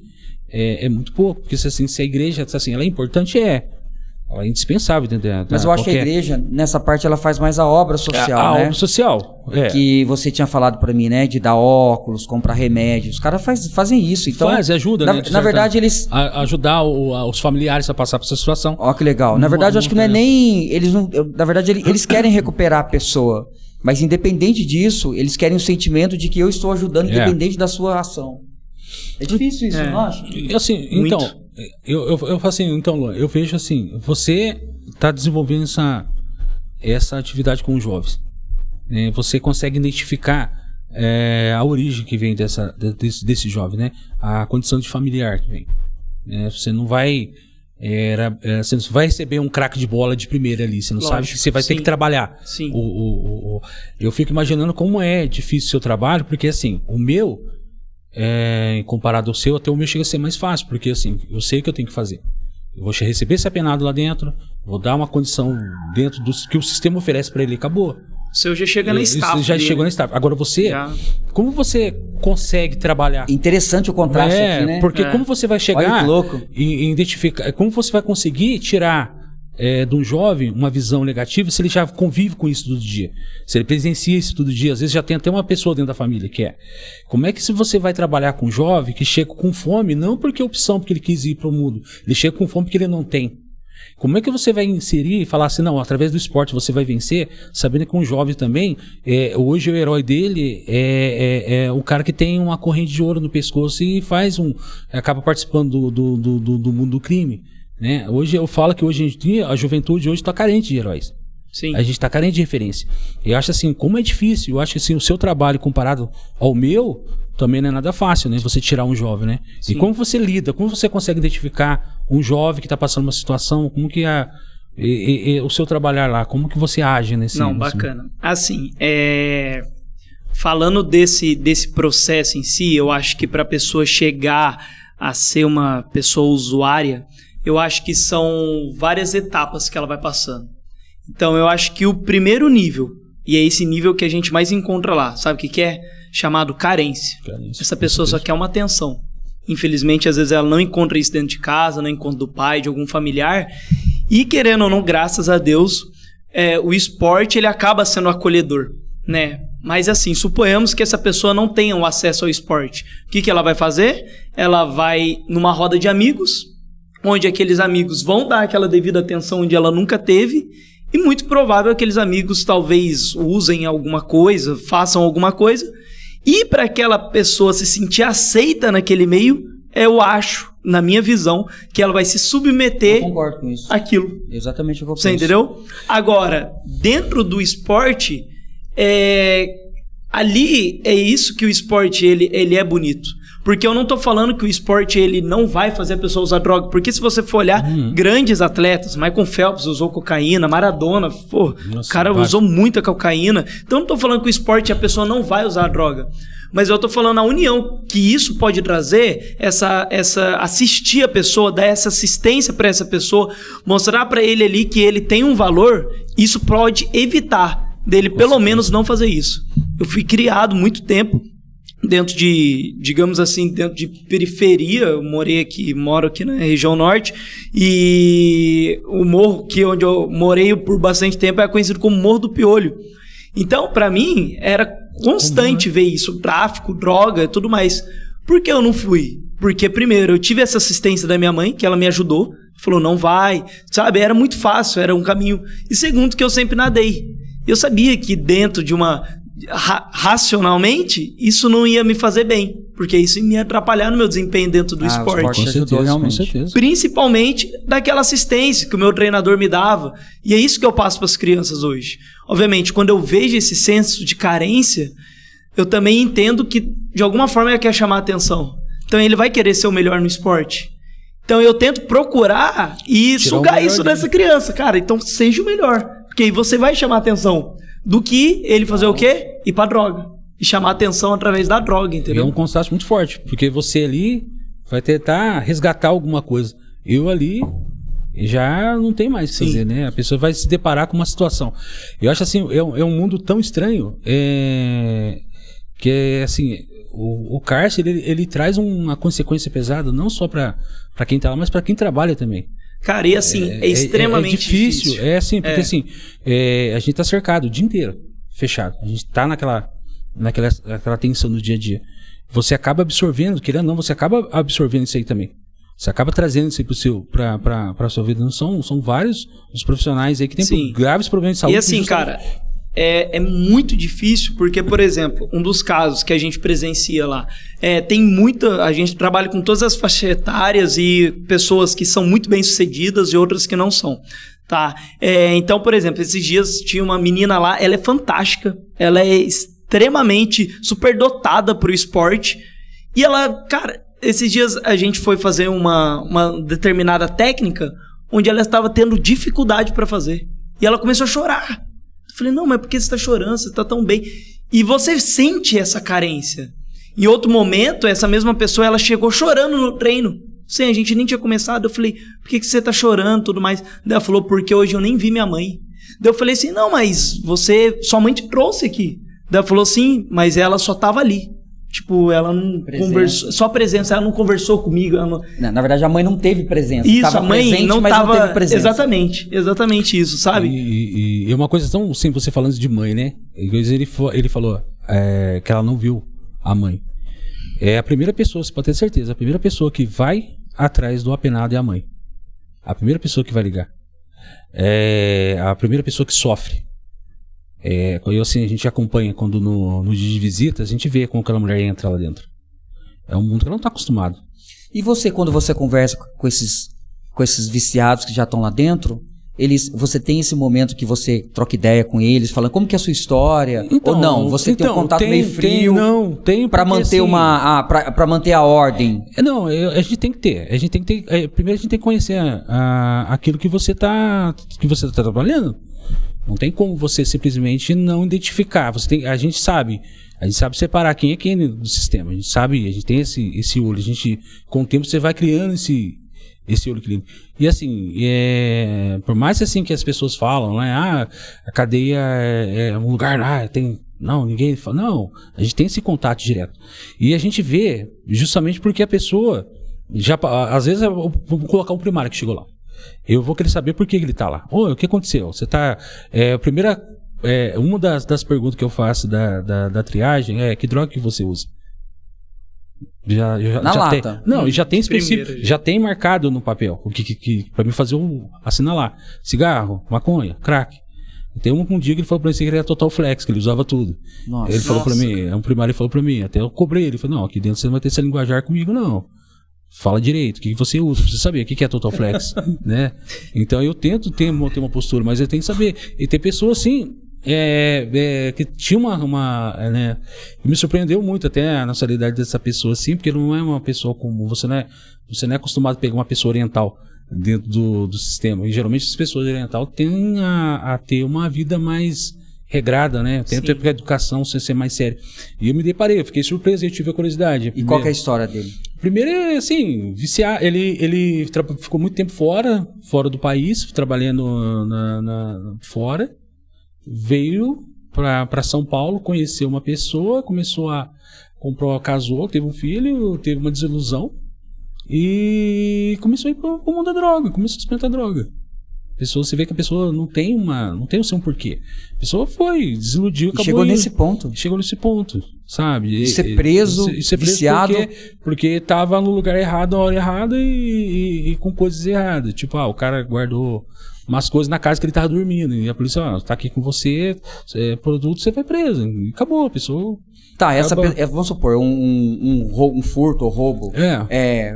é muito pouco. Porque assim, se a igreja, assim, ela é importante, ela é indispensável dentro da Mas eu acho que a igreja, nessa parte, ela faz mais a obra social, né? A obra social. Que você tinha falado pra mim, né? De dar óculos, comprar remédios. Os caras fazem isso. Então, ajuda, né? Na verdade, eles... Ajudar os familiares a passar por essa situação. Ó, que legal. Na verdade, eu acho que não é nem... Na verdade, eles querem recuperar a pessoa. Mas, independente disso, eles querem o sentimento de que eu estou ajudando, independente da sua ação. É difícil isso, não acha? Assim, então... Eu faço assim, então, Luan, eu vejo assim, você está desenvolvendo essa atividade com os jovens, né? Você consegue identificar a origem que vem desse jovem, né? A condição de familiar que vem. Você não vai você não vai receber um craque de bola de primeira ali, você não sabe que você vai ter que trabalhar. Sim. Eu fico imaginando como é difícil o seu trabalho, porque assim, o meu comparado ao seu, até o meu chega a ser mais fácil, porque assim, eu sei o que eu tenho que fazer. Eu vou receber esse apenado lá dentro, vou dar uma condição dentro do que o sistema oferece para ele, acabou. O seu já chega na staff. Já chegou na staff. Agora você, como você consegue trabalhar? Interessante o contraste aqui, né? Porque como você vai chegar louco. E identificar, como você vai conseguir tirar de um jovem uma visão negativa se ele já convive com isso todo dia, se ele presencia isso todo dia, às vezes já tem até uma pessoa dentro da família que como é que se você vai trabalhar com um jovem que chega com fome, não porque é opção, porque ele quis ir para o mundo, ele chega com fome porque ele não tem, como é que você vai inserir e falar assim, não, através do esporte você vai vencer, sabendo que um jovem também, hoje o herói dele é o cara que tem uma corrente de ouro no pescoço e acaba participando do mundo do crime, né? Hoje eu falo que hoje em dia a juventude hoje está carente de heróis. Sim. A gente está carente de referência. Eu acho assim, como é difícil, eu acho que assim, o seu trabalho comparado ao meu também não é nada fácil, né? Você tirar um jovem, né? Sim. E como você lida, como você consegue identificar um jovem que está passando uma situação, como que o seu trabalhar lá, como que você age nesse... Não, bacana. Assim, falando desse processo em si, eu acho que para a pessoa chegar a ser uma pessoa usuária, eu acho que são várias etapas que ela vai passando. Então, eu acho que o primeiro nível, e é esse nível que a gente mais encontra lá, sabe o que é? Chamado carência. Essa pessoa só quer uma atenção. Infelizmente, às vezes ela não encontra isso dentro de casa, não encontra do pai, de algum familiar. E querendo ou não, graças a Deus, o esporte ele acaba sendo acolhedor, né? Mas assim, suponhamos que essa pessoa não tenha o acesso ao esporte. O que ela vai fazer? Ela vai numa roda de amigos, onde aqueles amigos vão dar aquela devida atenção onde ela nunca teve, e muito provável aqueles amigos talvez usem alguma coisa, façam alguma coisa, e para aquela pessoa se sentir aceita naquele meio, eu acho, na minha visão, que ela vai se submeter àquilo. Exatamente o que eu penso. Você entendeu? Agora, dentro do esporte, ali é isso que o esporte ele é bonito. Porque eu não tô falando que o esporte ele não vai fazer a pessoa usar droga. Porque se você for olhar grandes atletas, Michael Phelps usou cocaína, Maradona, o cara usou muita cocaína. Então eu não tô falando que o esporte a pessoa não vai usar droga. Mas eu tô falando a união que isso pode trazer, essa assistir a pessoa, dar essa assistência para essa pessoa, mostrar para ele ali que ele tem um valor, isso pode evitar dele pelo menos não fazer isso. Eu fui criado muito tempo dentro de, digamos assim, dentro de periferia. Eu moro aqui na região norte, e o morro onde eu morei por bastante tempo é conhecido como Morro do Piolho. Então, pra mim, era constante ver isso, tráfico, droga e tudo mais. Por que eu não fui? Porque, primeiro, eu tive essa assistência da minha mãe, que ela me ajudou, falou, não vai, sabe? Era muito fácil, era um caminho. E segundo, que eu sempre nadei. Eu sabia que dentro de uma... racionalmente, isso não ia me fazer bem, porque isso ia me atrapalhar no meu desempenho dentro do esporte. Com certeza. Principalmente daquela assistência que o meu treinador me dava. E é isso que eu passo para as crianças hoje. Obviamente, quando eu vejo esse senso de carência, eu também entendo que, de alguma forma, ele quer chamar a atenção. Então, ele vai querer ser o melhor no esporte. Então, eu tento procurar e sugar isso dessa criança. Cara, então seja o melhor, porque aí você vai chamar a atenção. Do que ele fazer o quê? Ir pra droga. E chamar a atenção através da droga, entendeu? É um contraste muito forte, porque você ali vai tentar resgatar alguma coisa. Eu ali já não tem mais o que fazer, né? A pessoa vai se deparar com uma situação. Eu acho assim, é um mundo tão estranho, que é assim, o cárcere, ele traz uma consequência pesada, não só pra quem tá lá, mas pra quem trabalha também. Cara, e assim, é extremamente difícil. É assim, porque assim, a gente tá cercado o dia inteiro, fechado. A gente tá naquela tensão do dia a dia. Você acaba absorvendo, querendo ou não, você acaba absorvendo isso aí também. Você acaba trazendo isso aí pra sua vida. Não são vários os profissionais aí que tem graves problemas de saúde. E assim, cara, é muito difícil, porque, por exemplo, um dos casos que a gente presencia lá, a gente trabalha com todas as faixas etárias e pessoas que são muito bem sucedidas e outras que não são, tá? Então, por exemplo, esses dias tinha uma menina lá, ela é fantástica, ela é extremamente superdotada pro esporte, e ela, cara, esses dias a gente foi fazer uma determinada técnica onde ela estava tendo dificuldade para fazer, e ela começou a chorar. Eu falei, não, mas por que você tá chorando? Você tá tão bem. E você sente essa carência. Em outro momento, essa mesma pessoa, ela chegou chorando no treino. Sim, a gente nem tinha começado. Eu falei, por que você tá chorando e tudo mais? Daí ela falou, porque hoje eu nem vi minha mãe. Daí eu falei assim, não, mas sua mãe te trouxe aqui. Daí ela falou, sim, mas ela só tava ali. Tipo, ela não conversou, só presença, ela não conversou comigo. Na verdade, a mãe não teve presença. Isso, a mãe presente, não teve presença. Exatamente isso, sabe? E uma coisa tão, assim, você falando de mãe, né? Ele falou que ela não viu a mãe. É a primeira pessoa, você pode ter certeza, a primeira pessoa que vai atrás do apenado é a mãe. A primeira pessoa que vai ligar. É a primeira pessoa que sofre. Assim, a gente acompanha quando no dia de visita, a gente vê como aquela mulher entra lá dentro. É um mundo que ela não está acostumado. E você, quando você conversa com esses viciados que já estão lá dentro, você tem esse momento que você troca ideia com eles, falando como que é a sua história? Ou não? Você tem um contato meio frio? Tem para manter assim, para manter a ordem? Não, a gente tem que ter. Primeiro a gente tem que conhecer aquilo que você tá trabalhando. Não tem como você simplesmente não identificar. A gente sabe separar quem é quem do sistema. A gente tem esse olho. Com o tempo você vai criando esse olho clínico. E assim, por mais assim que as pessoas falam, né? A cadeia é um lugar lá, ninguém fala. Não, a gente tem esse contato direto. E a gente vê justamente porque a pessoa às vezes eu vou colocar um primário que chegou lá. Eu vou querer saber por que ele tá lá. O que aconteceu? Você tá... uma das perguntas que eu faço da triagem é: que droga que você usa? Já Na lata. Tem, não, já tem específico, já tem marcado no papel o que para mim fazer assinalar: cigarro, maconha, crack. Tem um dia que ele falou pra mim que ele era Total Flex, que ele usava tudo. Nossa, ele falou pra mim, um primário, ele falou pra mim, até eu cobrei, ele falou: não, aqui dentro você não vai ter essa linguajar comigo, não. Fala direito, o que você usa, precisa saber o que é Total Flex, né? Então eu tento ter uma postura, mas eu tenho que saber. E tem pessoas assim, que tinha né? Me surpreendeu muito até a nacionalidade dessa pessoa assim, porque não é uma pessoa comum, você não é acostumado a pegar uma pessoa oriental dentro do sistema. E geralmente as pessoas orientais tendem a ter uma vida mais regrada, né? Tenta a educação sem ser mais séria. E eu me deparei, eu fiquei surpreso, eu tive a curiosidade. E qual que é a história dele? Primeiro é assim, viciar. Ele ficou muito tempo fora do país, trabalhando fora. Veio para São Paulo, conheceu uma pessoa, casou, teve um filho, teve uma desilusão e começou a ir pro mundo da droga, começou a experimentar droga. Você vê que a pessoa não tem o seu porquê. A pessoa foi, desiludiu, acabou. Chegou nesse ponto, sabe? De ser preso, viciado. Porque estava no lugar errado, na hora errada e com coisas erradas. Tipo, o cara guardou umas coisas na casa que ele tava dormindo. E a polícia, tá aqui com você, produto, você vai preso. E acabou, a pessoa... Tá, vamos supor, um furto ou roubo.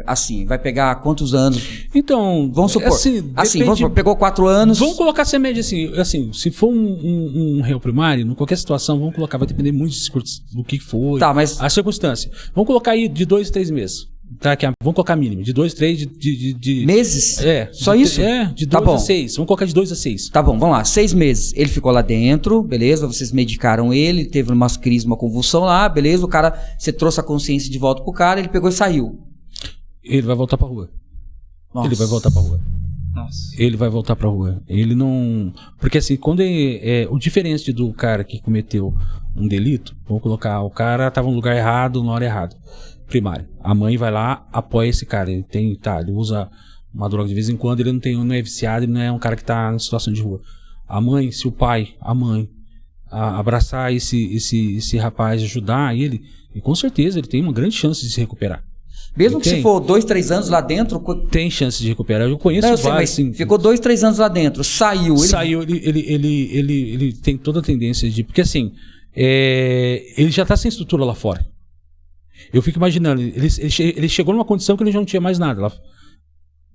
Assim, vai pegar quantos anos? Então, vamos supor. Vamos supor, pegou 4 anos. Vamos colocar essa média assim, se for um réu primário, em qualquer situação, vamos colocar, vai depender muito do que foi. Tá, mas... a circunstância. Vamos colocar aí de 2 a 3 meses. Tá, vamos colocar mínimo, de 2, 3, de... Meses? Só isso? De 2 a 6. Vamos colocar de 2 a 6. Tá bom, vamos lá. 6 meses. Ele ficou lá dentro, beleza? Vocês medicaram ele, teve umas crises, uma convulsão lá, beleza? O cara, você trouxe a consciência de volta pro cara, ele pegou e saiu. Ele vai voltar pra rua. Nossa. Ele vai voltar pra rua. Nossa. Ele vai voltar pra rua. Ele não... Porque assim, quando o diferente do cara que cometeu um delito, vamos colocar, o cara tava no lugar errado, na hora errada. Primário. A mãe vai lá, apoia esse cara. Ele usa uma droga de vez em quando, ele não é viciado, ele não é um cara que está em situação de rua. A mãe, se o pai, a mãe, abraçar esse rapaz, ajudar ele, e com certeza ele tem uma grande chance de se recuperar. Mesmo que se for 2, 3 anos lá dentro... Tem chance de recuperar. Eu conheço vários, assim... Ficou 2, 3 anos lá dentro, saiu... Ele tem toda a tendência de... Porque assim, ele já está sem estrutura lá fora. Eu fico imaginando, ele chegou numa condição que ele já não tinha mais nada lá.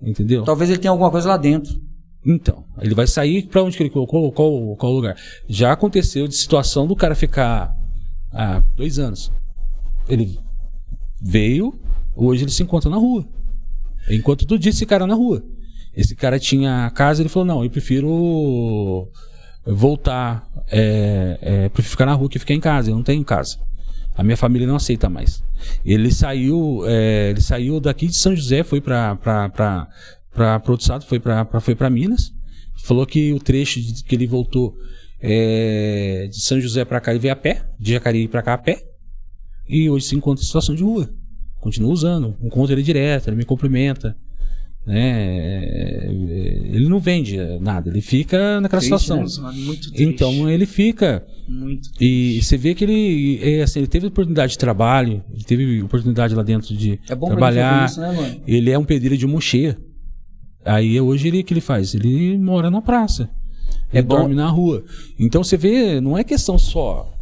Entendeu? Talvez ele tenha alguma coisa lá dentro. Então, ele vai sair pra onde que ele colocou? Qual lugar? Já aconteceu de situação do cara ficar 2 anos. Ele veio, hoje ele se encontra na rua. Enquanto tu disse esse cara na rua. Esse cara tinha casa, ele falou: não, eu prefiro voltar, prefiro ficar na rua que ficar em casa, eu não tenho casa. A minha família não aceita mais. Ele saiu daqui de São José, foi para outro estado, foi para Minas. Falou que o trecho que ele voltou de São José para cá, ele veio a pé, de Jacareí para cá a pé. E hoje se encontra em situação de rua. Continua usando, encontro ele direto, ele me cumprimenta. Ele não vende nada, ele fica naquela situação. Muito triste. Então ele fica muito triste. E você vê que ele teve oportunidade de trabalho, ele teve oportunidade lá dentro de trabalhar. Isso, né, mano? Ele é um pedreiro de mão cheia. Aí hoje o que ele faz? Ele mora na praça, ele dorme na rua. Então você vê, não é questão só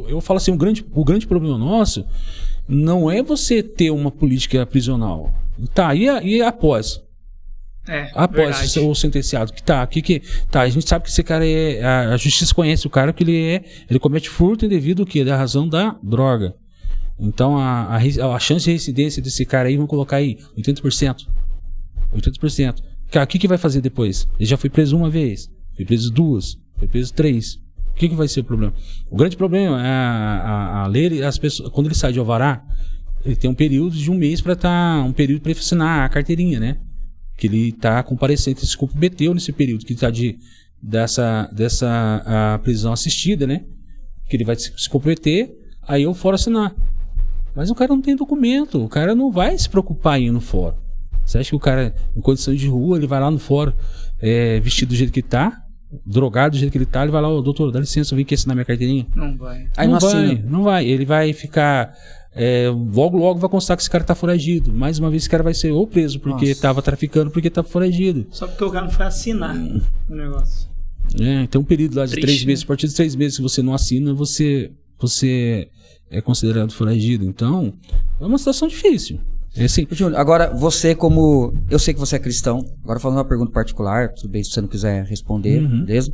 eu falo assim, o grande problema nosso não é você ter uma política prisional. Tá, e após? Após o sentenciado, a gente sabe que esse cara a justiça conhece o cara porque ele comete furto indevido da razão da droga. Então a chance de reincidência desse cara aí, vamos colocar aí 80%. O que vai fazer depois? Ele já foi preso uma vez, foi preso 2, foi preso 3. O que vai ser o problema? O grande problema é a lei, as pessoas, quando ele sai de alvará, ele tem um período de 1 mês para ele assinar a carteirinha, né? Que ele está comparecendo, que se comprometeu nesse período, que está dessa prisão assistida, né? Que ele vai se comprometer, aí eu fora assinar. Mas o cara não tem documento, o cara não vai se preocupar em ir no fórum. Você acha que o cara, em condições de rua, ele vai lá no fórum vestido do jeito que está? drogado do jeito que ele tá, ele vai lá, doutor, dá licença, eu vim aqui assinar minha carteirinha. Não vai. Aí não vai. Ele vai ficar... logo vai constar que esse cara tá foragido. Mais uma vez, esse cara vai ser ou preso porque tava traficando, porque tá foragido. Só porque o cara não foi assinar o negócio. Tem um período lá de 3 meses. Né? A partir de 3 meses, se você não assina, você é considerado foragido. Então, é uma situação difícil. Assim, Júnior, agora você como... Eu sei que você é cristão. Agora falando uma pergunta particular, tudo bem se você não quiser responder, beleza?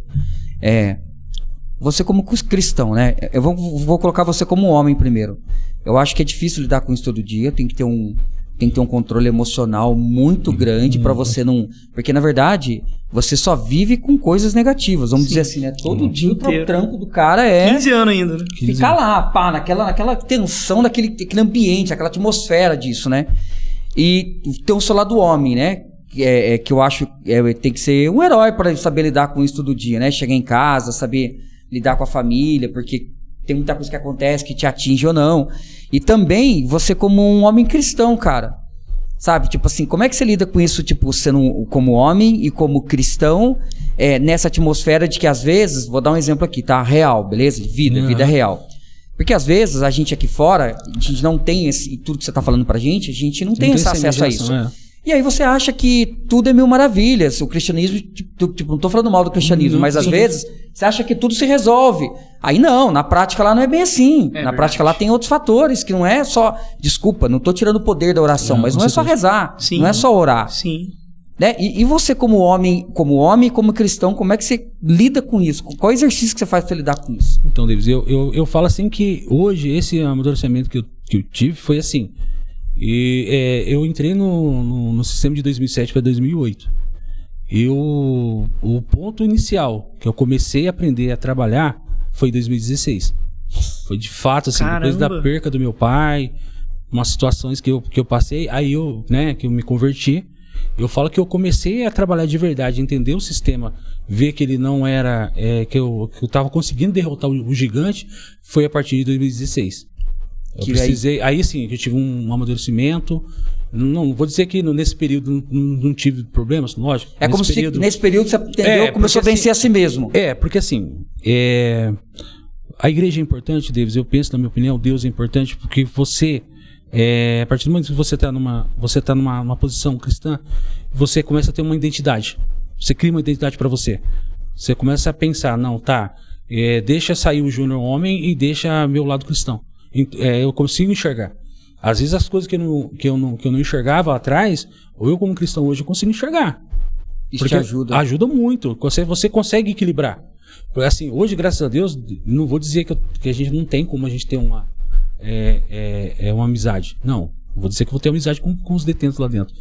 Você como cristão, né? Eu vou colocar você como homem primeiro. Eu acho que é difícil lidar com isso todo dia. Tem que ter um controle emocional muito grande pra você não... Porque, na verdade, você só vive com coisas negativas. Vamos dizer assim, né? Todo dia o trampo do cara é... 15 anos ainda, né? Ficar lá, pá, naquela tensão daquele ambiente, aquela atmosfera disso, né? E tem o seu lado homem, né? Que eu acho tem que ser um herói para saber lidar com isso todo dia, né? Chegar em casa, saber lidar com a família, porque tem muita coisa que acontece que te atinge ou não. E também você como um homem cristão, cara. Sabe? Tipo assim, como é que você lida com isso, tipo, sendo como homem e como cristão, nessa atmosfera de que às vezes, vou dar um exemplo aqui, tá? Real, beleza? Vida real. Porque às vezes a gente aqui fora, a gente não tem tudo que você tá falando pra gente, a gente não tem esse acesso a isso. E aí você acha que tudo é mil maravilhas. O cristianismo, tipo, não tô falando mal do cristianismo, mas às vezes você acha que tudo se resolve. Aí não, na prática lá não é bem assim. Na prática lá tem outros fatores, que não é só... Desculpa, não tô tirando o poder da oração, mas não é só rezar, não é só orar. Sim. Né? E você como homem, como cristão, como é que você lida com isso? Qual exercício que você faz para lidar com isso? Então, Davis, eu falo assim que hoje esse amadurecimento que eu tive foi assim... E eu entrei no sistema de 2007 para 2008. O ponto inicial que eu comecei a aprender a trabalhar foi em 2016. Foi de fato assim, depois da perca do meu pai, umas situações que eu passei, aí que eu me converti. Eu falo que eu comecei a trabalhar de verdade, entender o sistema, ver que ele não era, que eu estava conseguindo derrotar o gigante, foi a partir de 2016. Eu precisei, aí sim, eu tive um amadurecimento. Não vou dizer que nesse período não tive problemas, lógico. Nesse período você entendeu, começou a vencer a si mesmo. Porque assim, a igreja é importante, Davis, eu penso, na minha opinião, Deus é importante, porque você, a partir do momento que você está numa posição cristã, você começa a ter uma identidade. Você cria uma identidade para você. Você começa a pensar, deixa sair o Júnior homem e deixa meu lado cristão. Eu consigo enxergar. Às vezes as coisas que eu não enxergava atrás, ou eu como cristão hoje eu consigo enxergar. Isso te ajuda. Ajuda muito. Você consegue equilibrar. Assim, hoje, graças a Deus, não vou dizer que a gente não tem como a gente ter uma amizade. Não. Vou dizer que vou ter amizade com os detentos lá dentro.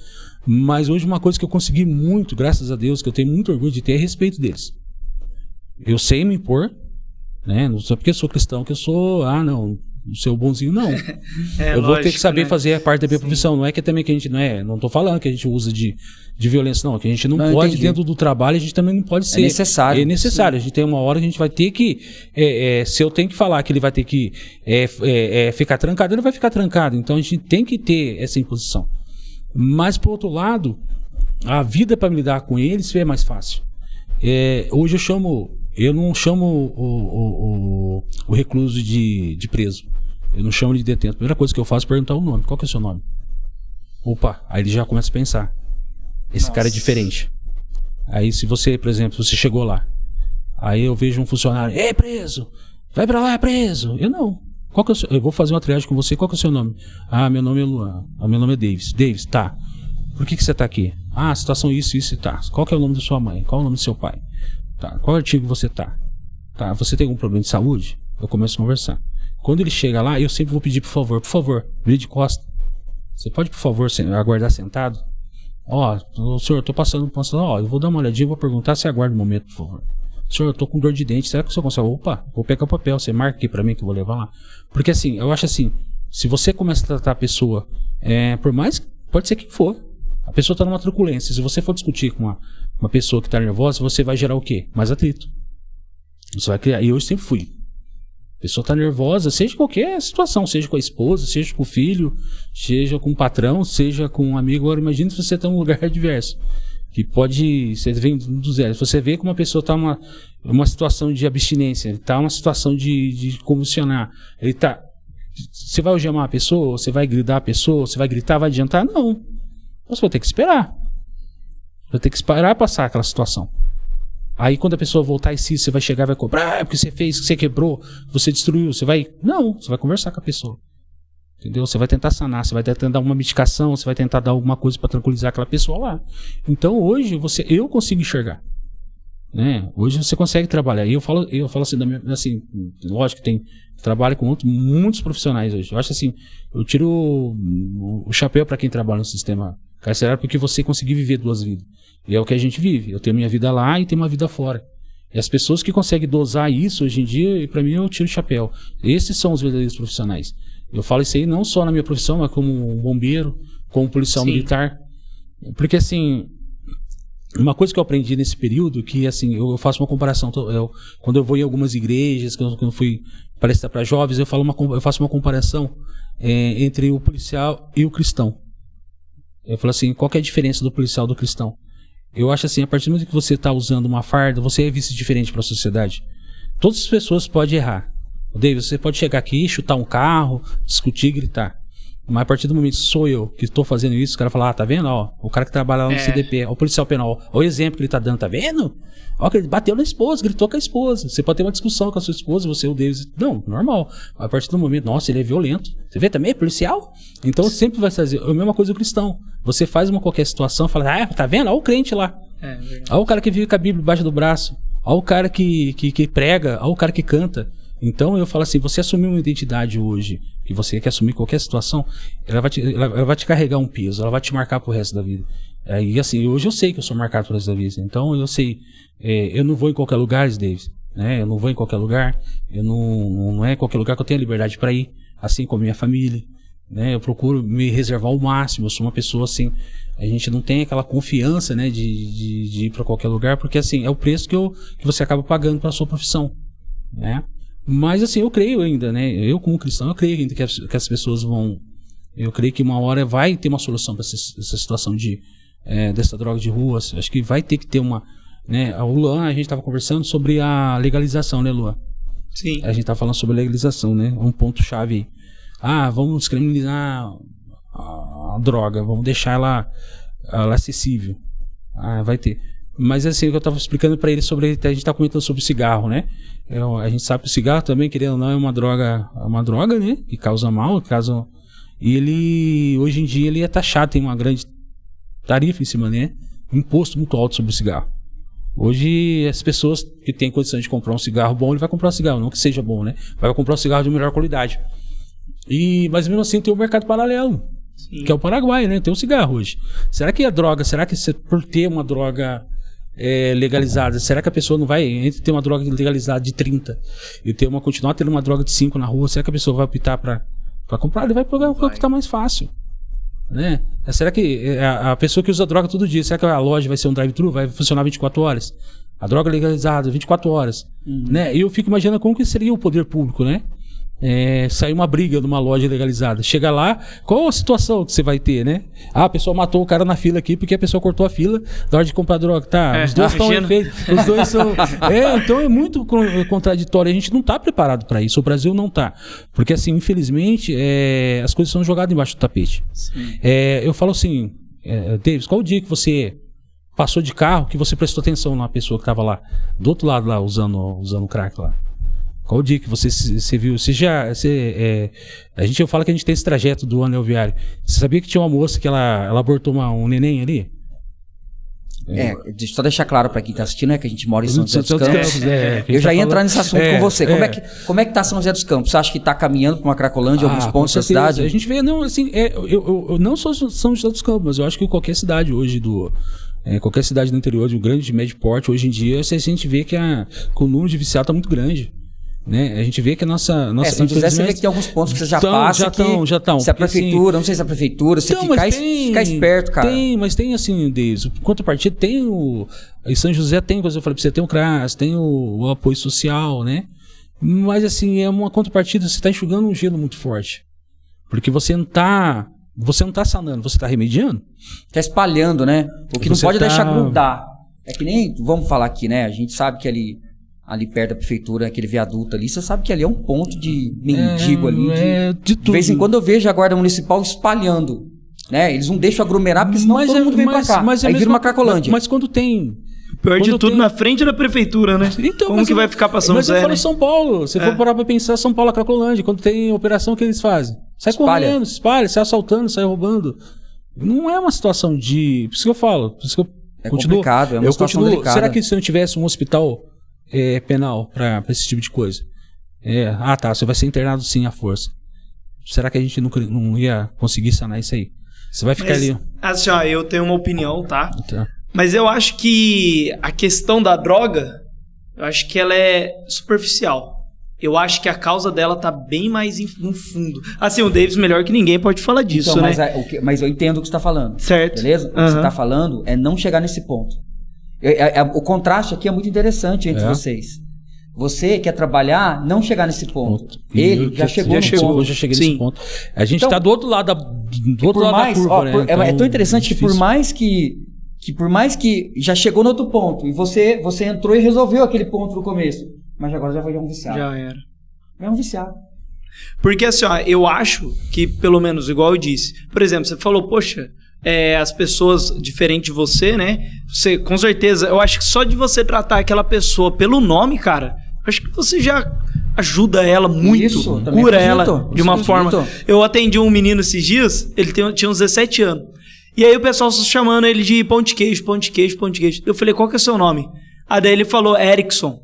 Mas hoje uma coisa que eu consegui muito, graças a Deus, que eu tenho muito orgulho de ter, é respeito deles. Eu sei me impor, né? Não só porque eu sou cristão que eu sou, o seu bonzinho, não. Eu vou ter que saber fazer a parte da minha profissão. Não é que também que a gente não tô falando que a gente usa de violência, não. Que a gente não pode, entendi. Dentro do trabalho, a gente também não pode ser. É necessário. É necessário. Sim. A gente tem uma hora que a gente vai ter que. Se eu tenho que falar que ele vai ter que ficar trancado, ele vai ficar trancado. Então a gente tem que ter essa imposição. Mas, por outro lado, a vida para me lidar com eles é mais fácil. Hoje eu não chamo o recluso de preso. Eu não chamo ele de detento. A primeira coisa que eu faço é perguntar o nome. Qual que é o seu nome? Opa, aí ele já começa a pensar. Esse cara é diferente. Aí se você, por exemplo, você chegou lá, aí eu vejo um funcionário, ei, preso, vai pra lá, preso. Eu não. Qual que é o seu... Eu vou fazer uma triagem com você, qual que é o seu nome? Meu nome é Luan. Meu nome é Davis. Davis, tá. Por que você tá aqui? Situação isso e tá. Qual que é o nome da sua mãe? Qual é o nome do seu pai? Tá. Qual artigo você tá? Tá. Você tem algum problema de saúde? Eu começo a conversar. Quando ele chega lá, eu sempre vou pedir, por favor, vire de costa. Você pode, por favor, aguardar sentado? Senhor, eu tô passando, eu vou dar uma olhadinha e vou perguntar, se aguarda um momento, por favor. Senhor, eu tô com dor de dente, será que o senhor consegue? Opa, vou pegar o papel, você marca aqui pra mim que eu vou levar lá. Porque assim, eu acho assim, se você começa a tratar a pessoa, por mais, pode ser quem for, a pessoa tá numa truculência, se você for discutir com uma pessoa que tá nervosa, você vai gerar o quê? Mais atrito. Você vai criar, e eu sempre fui. A pessoa está nervosa, seja qualquer situação, seja com a esposa, seja com o filho, seja com o patrão, seja com um amigo. Agora imagine se você está num lugar adverso. que pode, você vem do zero, você vê que uma pessoa está uma situação de abstinência, ele está numa situação de convulsionar, ele tá, você vai algemar a pessoa, você vai gritar a pessoa, você vai gritar, vai adiantar? Não, você vai ter que esperar, passar aquela situação. Aí quando a pessoa voltar você vai chegar e vai cobrar, porque você fez, você quebrou, você destruiu, você vai conversar com a pessoa. Entendeu? Você vai tentar sanar, você vai tentar dar uma medicação, você vai tentar dar alguma coisa para tranquilizar aquela pessoa lá. Então hoje eu consigo enxergar, né? Hoje você consegue trabalhar. E eu falo assim, lógico que trabalho com muitos profissionais hoje. Eu acho assim, eu tiro o chapéu para quem trabalha no sistema carcerário, porque você conseguir viver duas vidas. E é o que a gente vive. Eu tenho minha vida lá e tenho uma vida fora. E as pessoas que conseguem dosar isso hoje em dia, para mim eu tiro o chapéu. Esses são os verdadeiros profissionais. Eu falo isso aí não só na minha profissão, mas como um bombeiro, como um policial militar. Porque assim, uma coisa que eu aprendi nesse período, que assim, eu faço uma comparação, quando eu vou em algumas igrejas, quando eu fui palestrar para jovens, eu faço uma comparação entre o policial e o cristão. Eu falo assim, qual que é a diferença do policial e do cristão? Eu acho assim, a partir do momento que você está usando uma farda, você é visto diferente para a sociedade. Todas as pessoas podem errar. David, você pode chegar aqui, chutar um carro, discutir, gritar. Mas a partir do momento que sou eu que estou fazendo isso, o cara fala, tá vendo? Ó, o cara que trabalha lá no CDP, o policial penal, ó, o exemplo que ele tá dando, tá vendo? Ó, que ele bateu na esposa, gritou com a esposa. Você pode ter uma discussão com a sua esposa, você, o David, não, normal. A partir do momento, nossa, ele é violento. Você vê também, é policial? Então sempre vai fazer a mesma coisa do cristão. Você faz qualquer situação, fala, tá vendo? Ó o crente lá. Ó o cara que vive com a Bíblia debaixo do braço. Ó o cara que prega, ó o cara que canta. Então eu falo assim, você assumir uma identidade hoje, que você quer assumir qualquer situação, ela vai te carregar um peso, ela vai te marcar pro resto da vida. E assim, hoje eu sei que eu sou marcado pro resto da vida. Então eu sei, eu não vou em qualquer lugar, David, né? Eu não vou em qualquer lugar, não é em qualquer lugar que eu tenho a liberdade para ir, assim como minha família, né? Eu procuro me reservar ao máximo, eu sou uma pessoa assim, a gente não tem aquela confiança, né, de ir para qualquer lugar, porque assim, é o preço que você acaba pagando para sua profissão, né? Mas assim, eu creio ainda, né? Eu como cristão, eu creio ainda que as pessoas vão... Eu creio que uma hora vai ter uma solução para essa situação dessa droga de rua. Acho que vai ter que ter uma... Né? O Luan, a gente estava conversando sobre a legalização, né, Luan? Sim. A gente estava falando sobre a legalização, né? Um ponto-chave aí. Vamos descriminalizar a droga, vamos deixar ela acessível. Vai ter... Mas assim, o que eu estava explicando para ele sobre... A gente está comentando sobre o cigarro, né? A gente sabe que o cigarro também, querendo ou não, é uma droga, né? Que causa mal, E ele, hoje em dia, ele é taxado, tem uma grande tarifa em cima, né? Um imposto muito alto sobre o cigarro. Hoje, as pessoas que têm condição de comprar um cigarro bom, ele vai comprar um cigarro, não que seja bom, né? Vai comprar um cigarro de melhor qualidade. Mas mesmo assim, tem um mercado paralelo. Sim. Que é o Paraguai, né? Tem um cigarro hoje. Será que por ter uma droga legalizada, será que a pessoa não vai, entre ter uma droga legalizada de 30 e continuar tendo uma droga de 5 na rua, será que a pessoa vai optar para comprar? Ele vai pegar o que está mais fácil, né? Será que a pessoa que usa droga todo dia, será que a loja vai ser um drive-thru, vai funcionar 24 horas? A droga legalizada, 24 horas, né? E eu fico imaginando como que seria o poder público, né? Sair uma briga numa loja legalizada. Chega lá, qual a situação que você vai ter, né? A pessoa matou o cara na fila aqui porque a pessoa cortou a fila na hora de comprar droga. Os dois estão efeitos. Os dois são... então é muito contraditório. A gente não está preparado para isso. O Brasil não está. Porque, assim, infelizmente, as coisas são jogadas embaixo do tapete. Eu falo assim, Davis, qual o dia que você passou de carro que você prestou atenção numa pessoa que estava lá, do outro lado lá, usando crack lá? Qual o dia que você viu? Eu falo que a gente tem esse trajeto do anel viário. Você sabia que tinha uma moça que ela abortou um neném ali? Só deixar claro para quem está assistindo, que a gente mora em São José dos Campos. Eu já ia entrar nesse assunto com você. Como é que tá São José dos Campos? Você acha que está caminhando para uma Cracolândia em alguns pontos da cidade? A gente vê, não, assim, eu não sou São José dos Campos, mas eu acho que qualquer cidade hoje qualquer cidade do interior, de um grande, de médio porte, hoje em dia, a gente vê que o número de viciados está muito grande. Né? A gente vê que a nossa São José, você vê que tem alguns pontos que você já passa já estão. Se a prefeitura, não sei se a prefeitura, você ficar esperto, cara. Mas tem assim, Deus, contrapartida tem em São José tem, como eu falei pra você, tem o CRAS, tem o apoio social, né? Mas assim, é uma contrapartida, você está enxugando um gelo muito forte. Porque você não está você não está sanando, você está remediando. Tá espalhando, né? O que não Você pode tá- deixar grudar. É que nem, vamos falar aqui, né? A gente sabe que ali perto da prefeitura, aquele viaduto ali, você sabe que ali é um ponto de mendigo ali. De tudo. De vez em quando eu vejo a guarda municipal espalhando, né? Eles não deixam aglomerar, porque senão todo mundo vem pra cá. Aí vira uma Cracolândia. Mas quando tem... Pior de Quando tudo, tem- na frente da prefeitura, né? Então, Como mas que eu- vai ficar pra São Mas José, eu falo né? São Paulo. Se for parar pra pensar, São Paulo é Cracolândia. Quando tem operação, o que eles fazem? Sai Espalha. correndo, se espalha, sai assaltando, sai roubando. Não é uma situação de... Por isso que eu falo. Por isso que eu É continuo, complicado, é uma eu situação continuo, delicada. Será que se não tivesse um hospital penal pra esse tipo de coisa? Você vai ser internado sim à força. Será que a gente não ia conseguir sanar isso aí? Você vai ficar ali... Assim, ó, eu tenho uma opinião, tá? Tá. Mas eu acho que a questão da droga, eu acho que ela é superficial. Eu acho que a causa dela tá bem mais no fundo. Assim, o Davis, melhor que ninguém, pode falar disso, Então, né? mas eu entendo o que você está falando. Certo. Beleza? O que você está falando é não chegar nesse ponto. O contraste aqui é muito interessante entre vocês. Você quer trabalhar, não chegar nesse ponto. Ele já chegou no ponto. Eu já cheguei Sim. nesse ponto. A gente Então, tá do outro lado da curva, né? É Então, tão interessante que difícil. por mais que já chegou no outro ponto e você entrou e resolveu aquele ponto no começo, mas agora já foi um viciado. Já era. É um viciado. Porque assim, ó, eu acho que, pelo menos, igual eu disse, por exemplo, você falou, poxa, as pessoas diferentes de você, né? Você, com certeza, eu acho que só de você tratar aquela pessoa pelo nome, cara, eu acho que você já ajuda ela muito, Isso, também cura acredito, ela de isso uma acredito. forma. Eu atendi um menino esses dias, ele tinha uns 17 anos. E aí o pessoal chamando ele de pão de queijo, pão de queijo, pão de queijo. Eu falei, qual que é o seu nome? Daí ele falou, Erickson.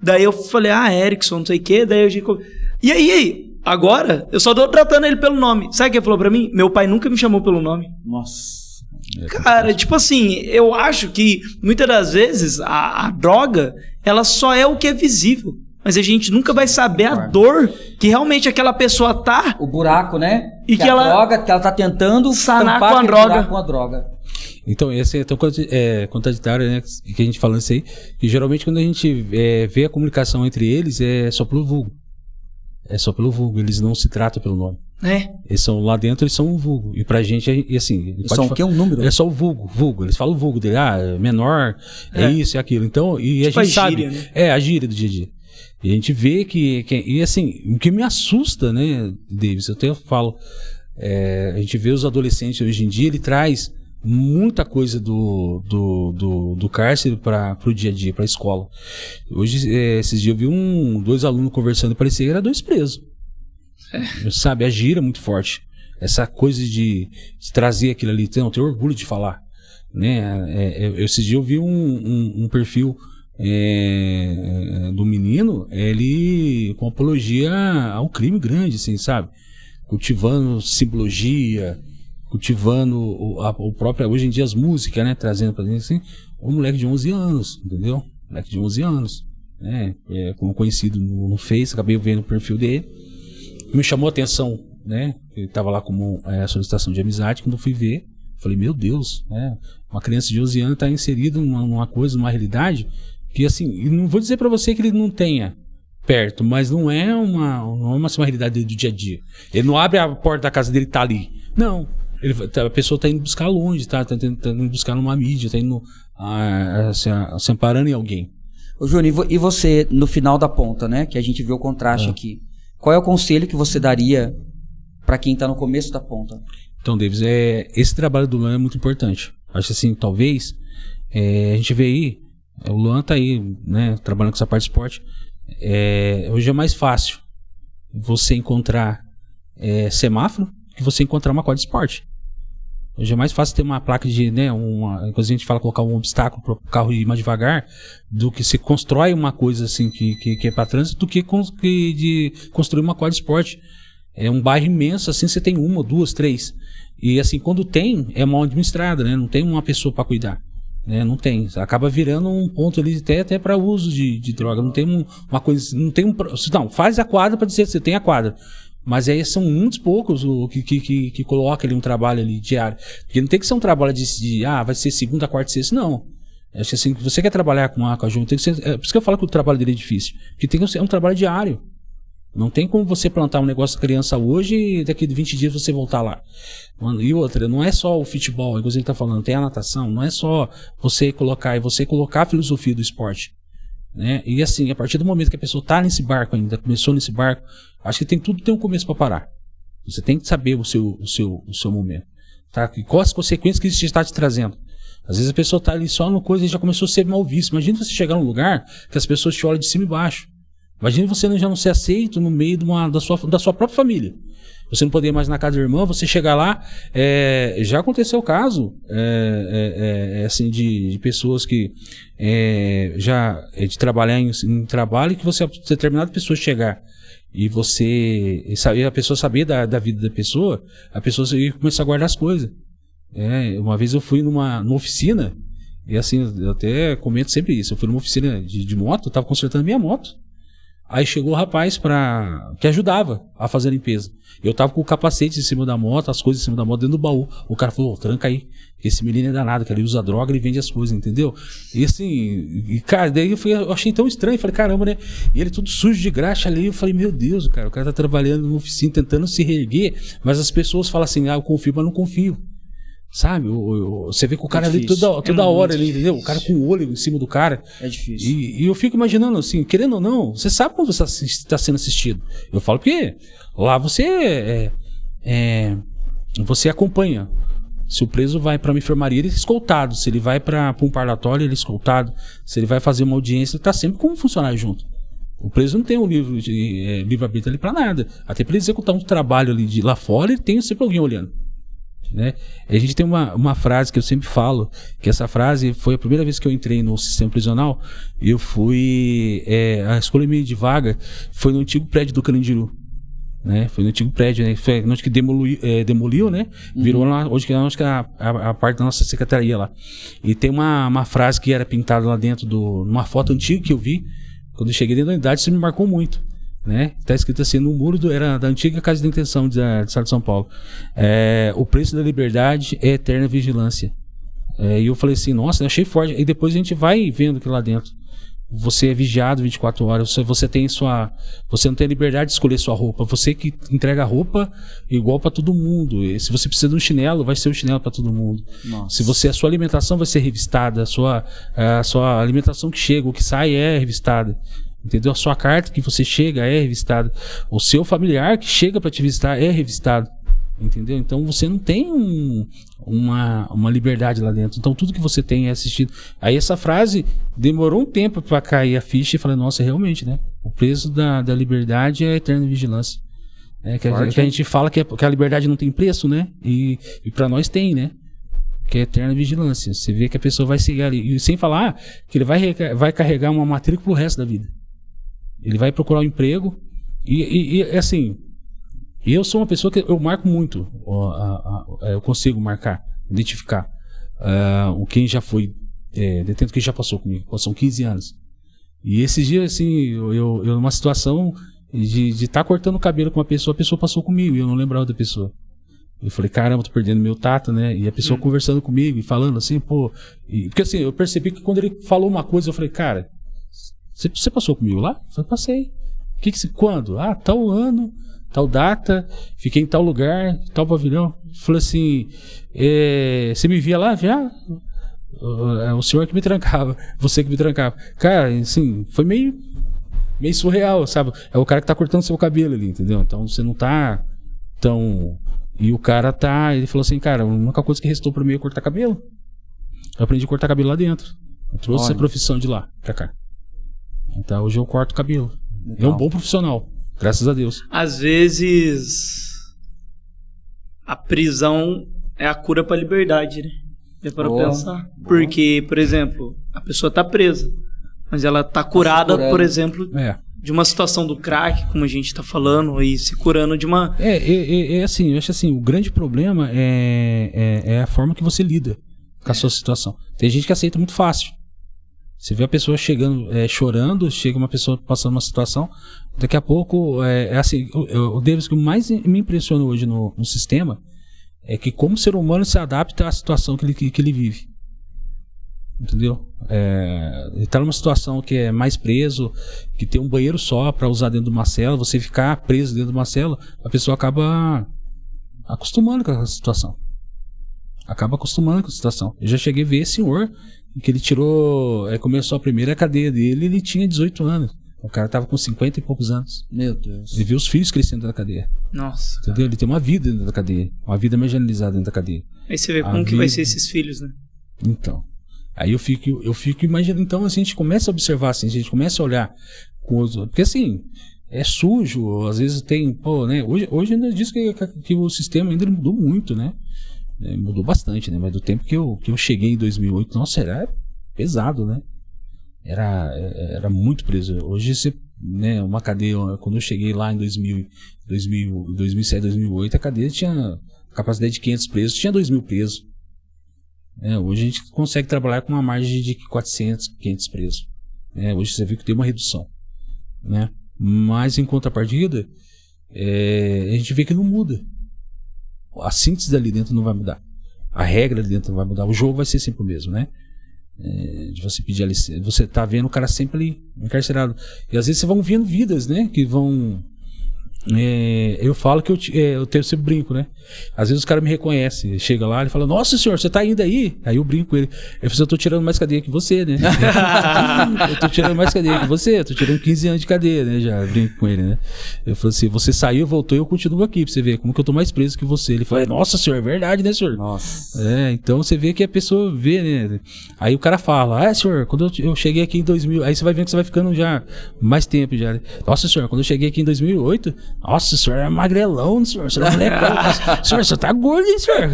Daí eu falei, Erickson, não sei o quê. Daí eu... E aí, agora, eu só tô tratando ele pelo nome. Sabe o que ele falou pra mim? Meu pai nunca me chamou pelo nome. Nossa. Cara, tipo assim, eu acho que muitas das vezes a droga, ela só é o que é visível. Mas a gente nunca vai saber a dor que realmente aquela pessoa tá. O buraco, né? E que a ela- droga, que ela tá tentando Sanar tampar com a aquele droga. buraco com a droga. Então, esse é tão contraditório, né? Que a gente falando isso aí. Que geralmente quando a gente vê a comunicação entre eles, é só pelo vulgo. É só pelo vulgo, eles não se tratam pelo nome. Né? Eles são lá dentro, eles são um vulgo. E pra gente, e assim... ele Só pode o que é um número? É só o vulgo. Eles falam o vulgo dele, menor, é isso, é aquilo. Então, e Tipo a gente a sabe. gíria, né? É, a gíria do dia a dia. E a gente vê e assim, o que me assusta, né, Davis, eu até falo, a gente vê os adolescentes hoje em dia, ele traz muita coisa do cárcere para o dia a dia, para a escola. Hoje, esses dias eu vi dois alunos conversando, parecia que era dois presos. Sabe, a gíria é muito forte. Essa coisa de trazer aquilo ali, não, eu tenho orgulho de falar. Né? Esses dias eu vi um perfil do menino, ele com apologia a um crime grande, assim, sabe? Cultivando simbologia, cultivando o próprio, hoje em dia as músicas, né? Trazendo pra gente assim, um moleque de 11 anos, entendeu? Moleque de 11 anos, né? Como conhecido no Face, acabei vendo o perfil dele, me chamou a atenção, né? Ele tava lá como solicitação de amizade, quando eu fui ver, falei, meu Deus, né? Uma criança de 11 anos tá inserida numa coisa, numa realidade que, assim, e não vou dizer pra você que ele não tenha perto, mas não é uma realidade do dia a dia. Ele não abre a porta da casa dele e tá ali. Não. A pessoa tá indo buscar longe, tá indo buscar numa mídia, tá indo se amparando em alguém. Ô Júnior, e você, no final da ponta, né? Que a gente vê o contraste aqui. Qual é o conselho que você daria pra quem tá no começo da ponta? Então, Davis, esse trabalho do Luan é muito importante. Acho assim, talvez, a gente vê aí, o Luan tá aí, né, trabalhando com essa parte de esporte. Hoje é mais fácil você encontrar semáforo que você encontrar uma quadra de esporte. Hoje é mais fácil ter uma placa de, né, quando a gente fala colocar um obstáculo para o carro ir mais devagar, do que se constrói uma coisa assim que é para trânsito, do que de construir uma quadra de esporte. É um bairro imenso, assim, você tem uma, duas, três. E assim, quando tem, é mal administrada, né? Não tem uma pessoa para cuidar. Né? Não tem. Acaba virando um ponto ali até para uso de droga. Não tem uma coisa. Não, faz a quadra para dizer que você tem a quadra. Mas aí são muitos poucos que coloca ali um trabalho ali diário. Porque não tem que ser um trabalho vai ser segunda, quarta e sexta. Não. Acho que assim, se você quer trabalhar com a Júnior, tem que ser. Por isso que eu falo que o trabalho dele é difícil. Porque tem que ser um trabalho diário. Não tem como você plantar um negócio de criança hoje e daqui a 20 dias você voltar lá. Mano, e outra, não é só o futebol, igual ele tá falando, tem a natação, não é só você colocar a filosofia do esporte. Né? E assim, a partir do momento que a pessoa tá nesse barco ainda, começou nesse barco, acho que tudo tem um começo para parar. Você tem que saber o seu momento. Tá? E quais as consequências que isso está te trazendo. Às vezes a pessoa tá ali só no coisa e já começou a ser mal vista. Imagina você chegar num lugar que as pessoas te olham de cima e baixo. Imagina você já não ser aceito no meio da sua própria família. Você não poder ir mais na casa da irmã, você chegar lá. Já aconteceu o caso assim, de pessoas que de trabalhar em trabalho e que você, determinada pessoa chegar e a pessoa saber da vida da pessoa, a pessoa ia começar a guardar as coisas. Uma vez eu fui numa oficina, e assim, eu até comento sempre isso. Eu fui numa oficina de moto, eu tava consertando minha moto. Aí chegou o rapaz que ajudava a fazer a limpeza. Eu tava com o capacete em cima da moto, as coisas em cima da moto, dentro do baú. O cara falou, tranca aí, que esse menino é danado, que ele usa droga, ele vende as coisas, entendeu? E assim, cara, daí eu achei tão estranho, falei, caramba, né? E ele tudo sujo de graxa ali, eu falei, meu Deus, cara, o cara tá trabalhando numa oficina, tentando se reerguer, mas as pessoas falam assim, eu confio, mas não confio. Sabe? Você vê que o cara ali toda hora ali, entendeu? O cara com o olho em cima do cara. É difícil. E eu fico imaginando assim, querendo ou não, você sabe quando você está sendo assistido. Eu falo porque lá você acompanha. Se o preso vai para uma enfermaria, ele é escoltado. Se ele vai para um parlatório, ele é escoltado. Se ele vai fazer uma audiência, ele está sempre com um funcionário junto. O preso não tem um livre-arbítrio ali para nada. Até para ele executar um trabalho ali lá fora, ele tem sempre alguém olhando. Né? A gente tem uma frase que eu sempre falo, que essa frase foi a primeira vez que eu entrei no sistema prisional. Eu fui a escolha minha de vaga foi no antigo prédio do Carandiru, né? Foi no antigo prédio, né? Foi onde que demoliu, né? Virou lá, onde que a parte da nossa secretaria lá. E tem uma frase que era pintada lá dentro numa foto antiga que eu vi quando eu cheguei dentro da unidade. Isso me marcou muito. Né? Tá escrito assim no muro era da antiga Casa de Detenção do Estado de São Paulo. O preço da liberdade é eterna vigilância. E eu falei assim, nossa, eu achei forte. E depois a gente vai vendo que lá dentro você é vigiado 24 horas. Você não tem a liberdade de escolher sua roupa. Você que entrega a roupa igual para todo mundo. E se você precisa de um chinelo, vai ser um chinelo para todo mundo. Nossa. A sua alimentação vai ser revistada. A sua alimentação que chega, o que sai é revistada. Entendeu? A sua carta que você chega é revistada. O seu familiar que chega para te visitar é revistado. Entendeu? Então você não tem uma liberdade lá dentro. Então tudo que você tem é assistido. Aí essa frase demorou um tempo para cair a ficha e falei, nossa, realmente, né? O preço da liberdade é a eterna vigilância. Que a gente fala que a liberdade não tem preço, né? E para nós tem, né? Que é a eterna vigilância. Você vê que a pessoa vai seguir ali. E sem falar que ele vai carregar uma matrícula pro resto da vida. Ele vai procurar um emprego e assim, eu sou uma pessoa que eu marco muito, eu consigo marcar, identificar quem já foi detento, quem já passou comigo. São 15 anos. E esses dias, assim, eu numa situação de estar cortando o cabelo com uma pessoa, a pessoa passou comigo e eu não lembrava da pessoa. Eu falei, caramba, tô perdendo meu tato, né? E a pessoa conversando comigo e falando assim, porque assim, eu percebi que quando ele falou uma coisa, eu falei, cara, você passou comigo lá? Eu falei, passei. Quando? Tal ano, tal data, fiquei em tal lugar, tal pavilhão. Falei assim, você me via lá já? O senhor que me trancava, você que me trancava. Cara, assim, foi meio surreal, sabe? É o cara que tá cortando seu cabelo ali, entendeu? Então você não tá tão... E o cara ele falou assim, cara, a única coisa que restou pra mim é cortar cabelo. Eu aprendi a cortar cabelo lá dentro. Eu trouxe essa profissão de lá pra cá. Então hoje eu corto cabelo. Legal. É um bom profissional, graças a Deus. Às vezes a prisão é a cura pra liberdade, né? É para pensar. Porque, por exemplo, a pessoa tá presa, mas ela tá curada, por exemplo, de uma situação do crack, como a gente tá falando, e se curando de uma... assim, eu acho assim, o grande problema é a forma que você lida com a sua situação. Tem gente que aceita muito fácil. Você vê a pessoa chegando, chorando, chega uma pessoa passando uma situação, daqui a pouco, assim, o Davis, que mais me impressiona hoje no sistema é que como o ser humano se adapta à situação que ele vive. entendeu? Ele tá numa situação que é mais preso, que tem um banheiro só para usar dentro de uma cela, você ficar preso dentro de uma cela, a pessoa acaba acostumando com a situação. Eu já cheguei a ver esse senhor, que ele tirou, começou a primeira cadeia dele, ele tinha 18 anos. O cara tava com 50 e poucos anos. Meu Deus. Ele viu os filhos crescendo dentro da cadeia. Nossa. Entendeu? Cara. Ele tem uma vida dentro da cadeia. Uma vida marginalizada dentro da cadeia. Aí você vê como que vai ser esses filhos, né? Então. Aí eu fico imaginando. Então, assim, a gente começa a observar, assim, a gente começa a olhar com os... Porque, assim, é sujo, às vezes tem... Pô, né? Hoje ainda diz que o sistema ainda mudou muito, né? Mudou bastante, né? Mas do tempo que eu cheguei em 2008, nossa, era pesado, né? Era muito preso. Hoje, né, uma cadeia, quando eu cheguei lá em 2007, 2008, a cadeia tinha capacidade de 500 presos, tinha 2.000 presos. Hoje a gente consegue trabalhar com uma margem de 400, 500 presos. Hoje você viu que tem uma redução. Né? Mas em contrapartida, a gente vê que não muda. A síntese ali dentro não vai mudar. A regra ali dentro não vai mudar. O jogo vai ser sempre o mesmo, né? De você pedir a licença, você tá vendo o cara sempre ali encarcerado, e às vezes você vão vendo vidas, né, que vão eu falo que eu tenho sempre brinco, né, às vezes os caras me reconhecem, chega lá e fala, nossa senhor, você tá indo aí? Aí eu brinco com ele, eu tô tirando mais cadeia que você, né? Eu tô tirando mais cadeia que você, eu tô tirando 15 anos de cadeia, né, já brinco com ele, né, eu falo assim, você saiu, voltou, eu continuo aqui, pra você ver como que eu tô mais preso que você. Ele fala, nossa senhor, é verdade, né, senhor? Nossa. Então você vê que a pessoa vê, né, aí o cara fala, senhor, quando eu cheguei aqui em 2000, aí você vai vendo que você vai ficando já mais tempo já, né? Nossa senhor, quando eu cheguei aqui em 2008, nossa, o senhor é magrelão, senhor, você é molecão, senhor, você tá gordo, hein, senhor?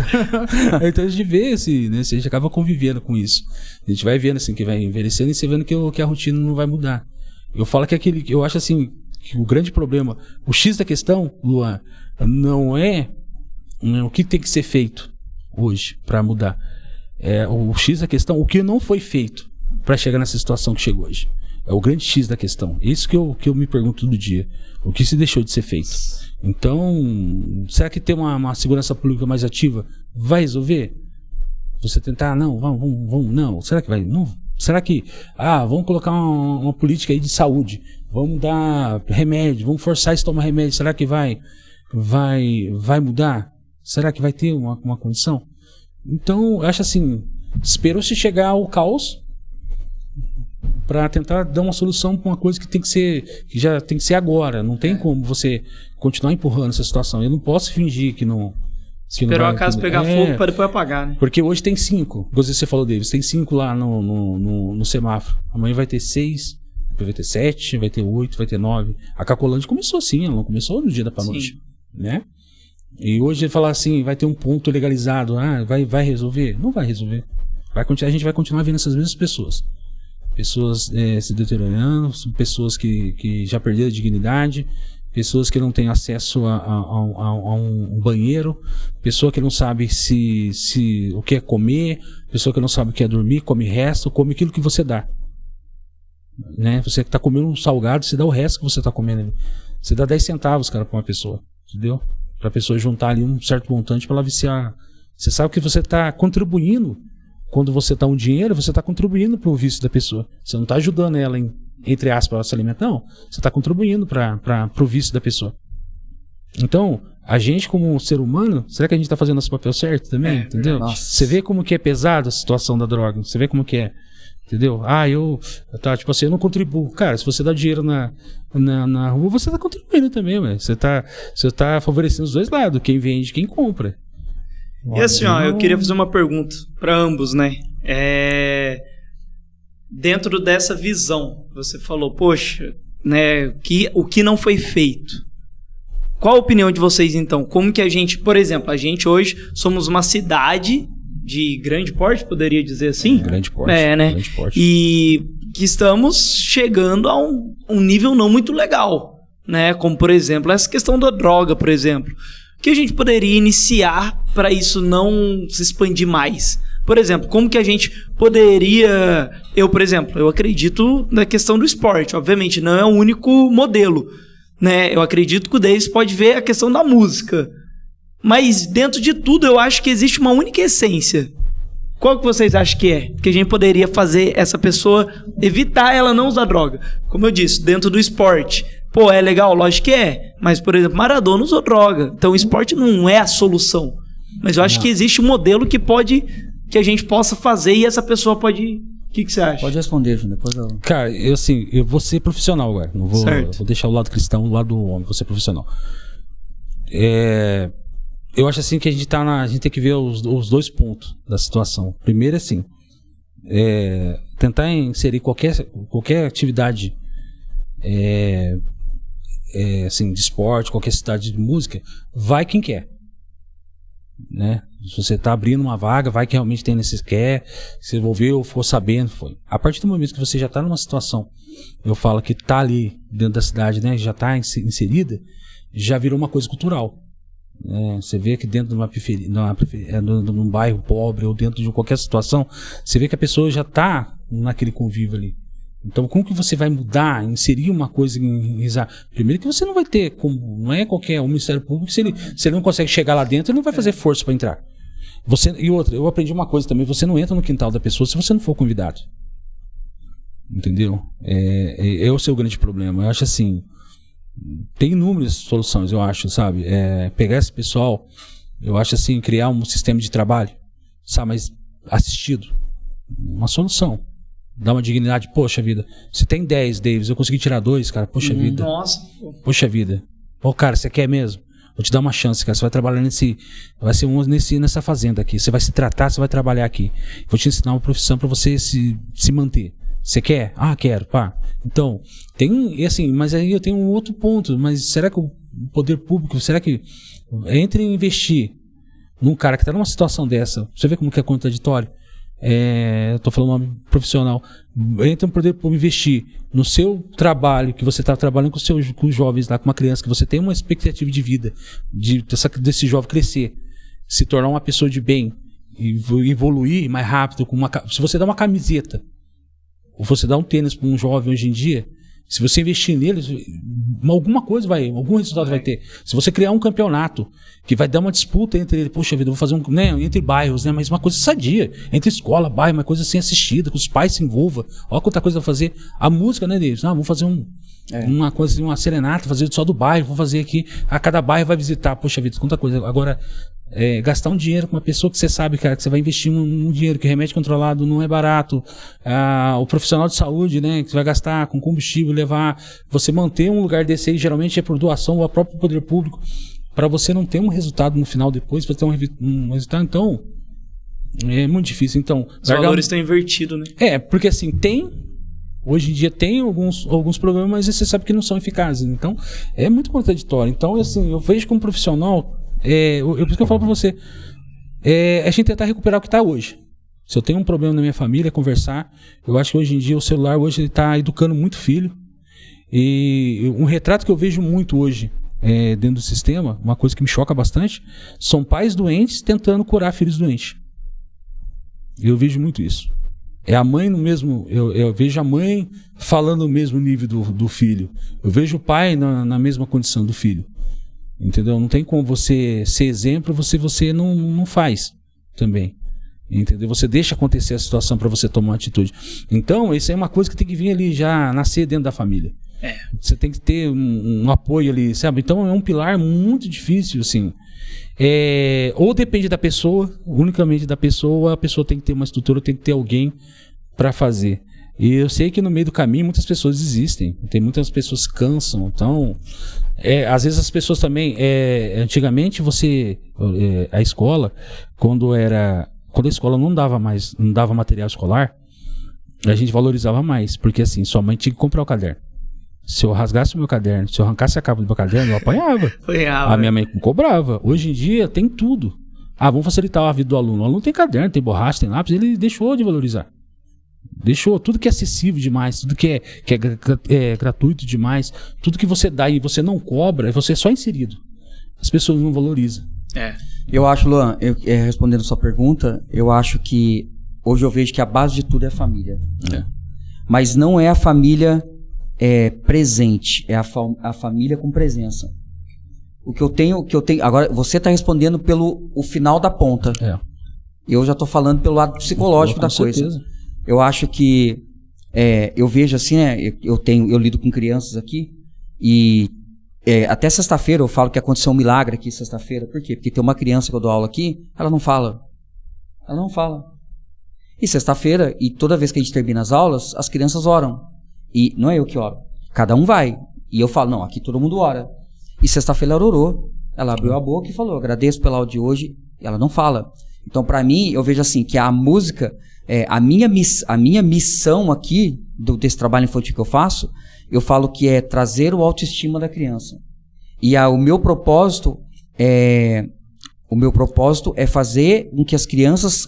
Então a gente vê assim, né, a gente acaba convivendo com isso, a gente vai vendo assim, que vai envelhecendo e você vendo que a rotina não vai mudar. Eu falo que eu acho assim, que o grande problema, o X da questão, Luan, não é o que tem que ser feito hoje para mudar, o X da questão, o que não foi feito para chegar nessa situação que chegou hoje. É o grande X da questão. Isso que eu me pergunto todo dia. O que se deixou de ser feito? Então, será que ter uma segurança pública mais ativa vai resolver? Você tentar, não, vamos, não. Será que vai? Não. Será que, vamos colocar uma política aí de saúde. Vamos dar remédio, vamos forçar isso a tomar remédio. Será que vai mudar? Será que vai ter uma condição? Então, eu acho assim, esperou-se chegar ao caos para tentar dar uma solução para uma coisa que já tem que ser agora. Não tem como você continuar empurrando essa situação. Eu não posso fingir que não... Esperou a casa pegar fogo para depois apagar, né? Porque hoje tem 5. Você falou, Davis, tem 5 lá no semáforo. Amanhã vai ter 6, depois vai ter 7, vai ter 8, vai ter 9. A Cacolândia começou assim, ela não começou no dia da noite, né? E hoje ele fala assim, vai ter um ponto legalizado, vai resolver? Não vai resolver. A gente vai continuar vendo essas mesmas pessoas. Pessoas se deteriorando, pessoas que já perderam a dignidade, pessoas que não têm acesso a um banheiro, pessoa que não sabe o que é comer, pessoa que não sabe o que é dormir, come resto, come aquilo que você dá. Né? Você que está comendo um salgado, você dá o resto que você está comendo. Você dá 10 centavos, cara, para uma pessoa, entendeu? Para a pessoa juntar ali um certo montante para ela viciar. Você sabe que você está contribuindo. Quando você dá um dinheiro, você está contribuindo para o vício da pessoa. Você não está ajudando ela, entre aspas, a se alimentar. Não. Você está contribuindo para o vício da pessoa. Então, a gente como ser humano, será que a gente está fazendo nosso papel certo também? Entendeu? Você vê como que é pesado a situação da droga. Você vê como que é. Entendeu? Tipo assim, eu não contribuo. Cara, se você dá dinheiro na rua, você está contribuindo também, ué. Você tá favorecendo os dois lados, quem vende e quem compra. E assim, eu queria fazer uma pergunta para ambos, né? Dentro dessa visão, você falou, poxa, né, o que não foi feito? Qual a opinião de vocês, então? Como que a gente, por exemplo, a gente hoje somos uma cidade de grande porte, poderia dizer assim? Grande porte. Né? Grande porte. E que estamos chegando a um nível não muito legal, né? Como, por exemplo, essa questão da droga, por exemplo. O que a gente poderia iniciar para isso não se expandir mais? Por exemplo, como que a gente poderia... por exemplo, eu acredito na questão do esporte. Obviamente, não é o único modelo, né? Eu acredito que o Davis pode ver a questão da música. Mas, dentro de tudo, eu acho que existe uma única essência. Qual que vocês acham que é? Que a gente poderia fazer essa pessoa evitar ela não usar droga? Como eu disse, dentro do esporte. Pô, é legal? Lógico que é. Mas, por exemplo, Maradona usou droga. Então o esporte não é a solução. Mas eu acho que existe um modelo que a gente possa fazer e essa pessoa pode... O que você acha? Pode responder, Júnior. Cara, eu vou ser profissional agora. Não vou, vou deixar o lado cristão, o lado do homem. Vou ser profissional. Eu acho assim que a gente tem que ver os dois pontos da situação. Primeiro, assim, tentar inserir qualquer atividade assim, de esporte, qualquer atividade de música, vai quem quer, né? Se você está abrindo uma vaga, vai que realmente tem nesse quer, se envolveu, for sabendo, foi. A partir do momento que você já está numa situação, eu falo que está ali dentro da cidade, né, já está inserida, já virou uma coisa cultural. Você vê que dentro de uma periferia, num bairro pobre ou dentro de qualquer situação, você vê que a pessoa já está naquele convívio ali. Então, como que você vai mudar, inserir uma coisa primeiro que você não vai ter, não é qualquer um Ministério Público, se ele não consegue chegar lá dentro, ele não vai fazer força para entrar. E outra, eu aprendi uma coisa também, você não entra no quintal da pessoa se você não for convidado. Entendeu? É o seu grande problema. Eu acho assim, tem inúmeras soluções, eu acho, sabe? Pegar esse pessoal, eu acho assim, criar um sistema de trabalho, sabe? Mas assistido. Uma solução. Dá uma dignidade. Poxa vida, você tem 10, Davis, eu consegui tirar 2, cara. Poxa vida. Nossa. Poxa vida. Pô, cara, você quer mesmo? Vou te dar uma chance, cara. Você vai trabalhar nessa fazenda aqui. Você vai se tratar, você vai trabalhar aqui. Vou te ensinar uma profissão pra você se manter. Você quer? Ah, quero, pá. Então, mas aí eu tenho um outro ponto. Mas será que o poder público, será que entre em investir num cara que tá numa situação dessa? Você vê como que é contraditório? Eu tô falando um profissional. Entra um poder público investir no seu trabalho, que você tá trabalhando com os jovens lá, com uma criança, que você tem uma expectativa de vida, desse jovem crescer, se tornar uma pessoa de bem, e evoluir mais rápido. Se você dá uma camiseta, ou você dá um tênis para um jovem hoje em dia, se você investir neles, algum resultado vai ter. Se você criar um campeonato que vai dar uma disputa entre ele, poxa vida, eu vou fazer entre bairros, né? Mas uma coisa sadia, entre escola, bairro, uma coisa assim assistida, que os pais se envolvam. Olha quanta coisa vai fazer. A música, né, Davis? Vamos fazer uma coisa, uma serenata, fazer só do bairro, vou fazer aqui, a cada bairro vai visitar, poxa vida, quanta coisa. Agora, gastar um dinheiro com uma pessoa que você sabe, cara, que você vai investir um dinheiro, que remédio controlado não é barato, o profissional de saúde, né, que você vai gastar com combustível, levar, você manter um lugar desse aí, geralmente é por doação ou a próprio poder público, para você não ter um resultado no final depois, para ter um resultado. Então, é muito difícil. Então, os valores estão invertidos, né? Porque assim, hoje em dia tem alguns problemas, mas você sabe que não são eficazes. Então, é muito contraditório. Então, assim, eu vejo como profissional, por isso que eu falo pra você, a gente tentar recuperar o que tá hoje. Se eu tenho um problema na minha família, conversar. Eu acho que hoje em dia o celular hoje ele tá educando muito filho. E um retrato que eu vejo muito hoje dentro do sistema, uma coisa que me choca bastante, são pais doentes tentando curar filhos doentes. Eu vejo muito isso. É a mãe no mesmo... Eu vejo a mãe falando no mesmo nível do filho. Eu vejo o pai na mesma condição do filho. Entendeu? Não tem como você ser exemplo, você não faz também. Entendeu? Você deixa acontecer a situação para você tomar uma atitude. Então, isso é uma coisa que tem que vir ali, já nascer dentro da família. Você tem que ter um apoio ali, sabe? Então, é um pilar muito difícil, assim. Ou depende da pessoa, unicamente da pessoa, ou a pessoa tem que ter uma estrutura, tem que ter alguém para fazer. E eu sei que no meio do caminho muitas pessoas desistem, tem muitas pessoas que cansam. Então, às vezes as pessoas também, antigamente a escola, quando a escola não dava material escolar, a gente valorizava mais, porque assim, sua mãe tinha que comprar o caderno. Se eu rasgasse o meu caderno, se eu arrancasse a capa do meu caderno, eu apanhava. A minha mãe cobrava. Hoje em dia tem tudo. Vamos facilitar a vida do aluno. O aluno tem caderno, tem borracha, tem lápis, ele deixou de valorizar. Deixou tudo que é acessível demais, tudo que é gratuito demais, tudo que você dá e você não cobra, você é só inserido. As pessoas não valorizam. Eu acho, Luan, respondendo a sua pergunta, eu acho que hoje eu vejo que a base de tudo é a família. Mas não é a família presente, é a família com presença. O que eu tenho. Agora, você está respondendo pelo o final da ponta. Eu já tô falando pelo lado psicológico da coisa. Eu acho que eu vejo assim, né? Eu lido com crianças aqui e até sexta-feira eu falo que aconteceu um milagre aqui sexta-feira. Por quê? Porque tem uma criança que eu dou aula aqui, ela não fala. Ela não fala. E sexta-feira, e toda vez que a gente termina as aulas, as crianças oram. E não é eu que oro. Cada um vai. E eu falo, não, aqui todo mundo ora. E sexta-feira ela orou. Ela abriu a boca e falou, agradeço pela aula de hoje. Ela não fala. Então, para mim, eu vejo assim, que a música, a minha missão aqui, desse trabalho infantil que eu faço, eu falo que é trazer o autoestima da criança. E o meu propósito é fazer com que as crianças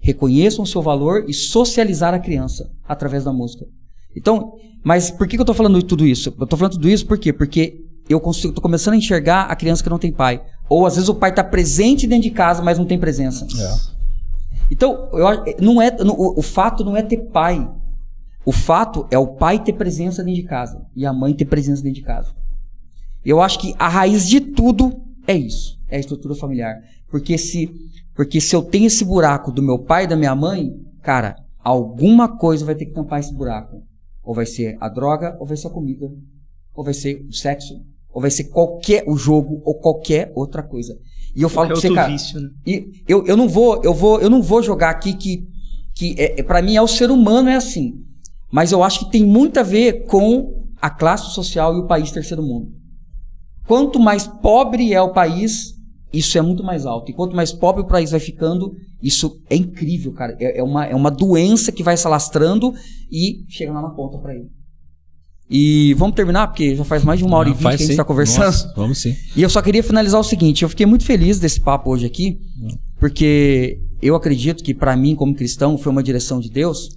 reconheçam o seu valor e socializar a criança através da música. Então, mas por que eu estou falando tudo isso? Eu estou falando tudo isso por quê? Porque eu estou começando a enxergar a criança que não tem pai. Ou às vezes o pai está presente dentro de casa, mas não tem presença. Então, o fato não é ter pai. O fato é o pai ter presença dentro de casa e a mãe ter presença dentro de casa. Eu acho que a raiz de tudo é isso. É a estrutura familiar. Porque se eu tenho esse buraco do meu pai e da minha mãe, cara, alguma coisa vai ter que tampar esse buraco. Ou vai ser a droga, ou vai ser a comida, ou vai ser o sexo, ou vai ser o jogo, ou qualquer outra coisa. E eu falo pra você, cara, vício, né? E eu não vou jogar aqui que pra mim o ser humano é assim. Mas eu acho que tem muito a ver com a classe social e o país terceiro mundo. Quanto mais pobre é o país, isso é muito mais alto. E quanto mais pobre o país vai ficando, isso é incrível, cara. É uma doença que vai se alastrando e chega lá na ponta pra ele. E vamos terminar, porque já faz mais de 1h20 que a gente está conversando. Nossa, vamos sim. E eu só queria finalizar o seguinte, eu fiquei muito feliz desse papo hoje aqui, porque eu acredito que para mim, como cristão, foi uma direção de Deus,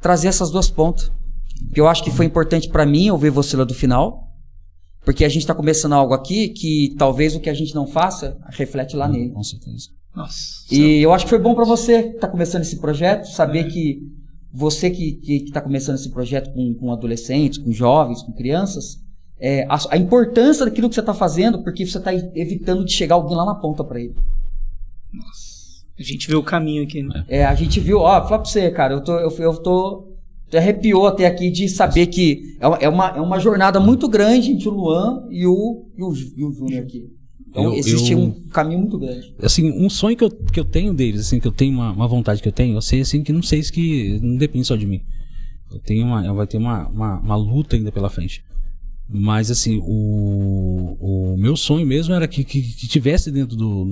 trazer essas duas pontas. Eu acho que foi importante para mim ouvir você lá do final, porque a gente está começando algo aqui que talvez o que a gente não faça reflete lá nele. Com certeza. Nossa. E eu acho que foi bom para você que está começando esse projeto, saber que você que está começando esse projeto com adolescentes, com jovens, com crianças, a importância daquilo que você está fazendo, porque você está evitando de chegar alguém lá na ponta para ele. Nossa. A gente viu o caminho aqui, né? A gente viu, vou falar pra você, cara, eu tô arrepiou até aqui de saber que é uma jornada muito grande entre o Luan e o Júnior aqui. Então, existe um caminho muito grande. Assim, um sonho que eu tenho, Davis, assim, que eu tenho uma vontade que eu tenho, eu sei assim que não sei se que não depende só de mim. Vai ter uma luta ainda pela frente. Mas assim, o meu sonho mesmo era que tivesse dentro do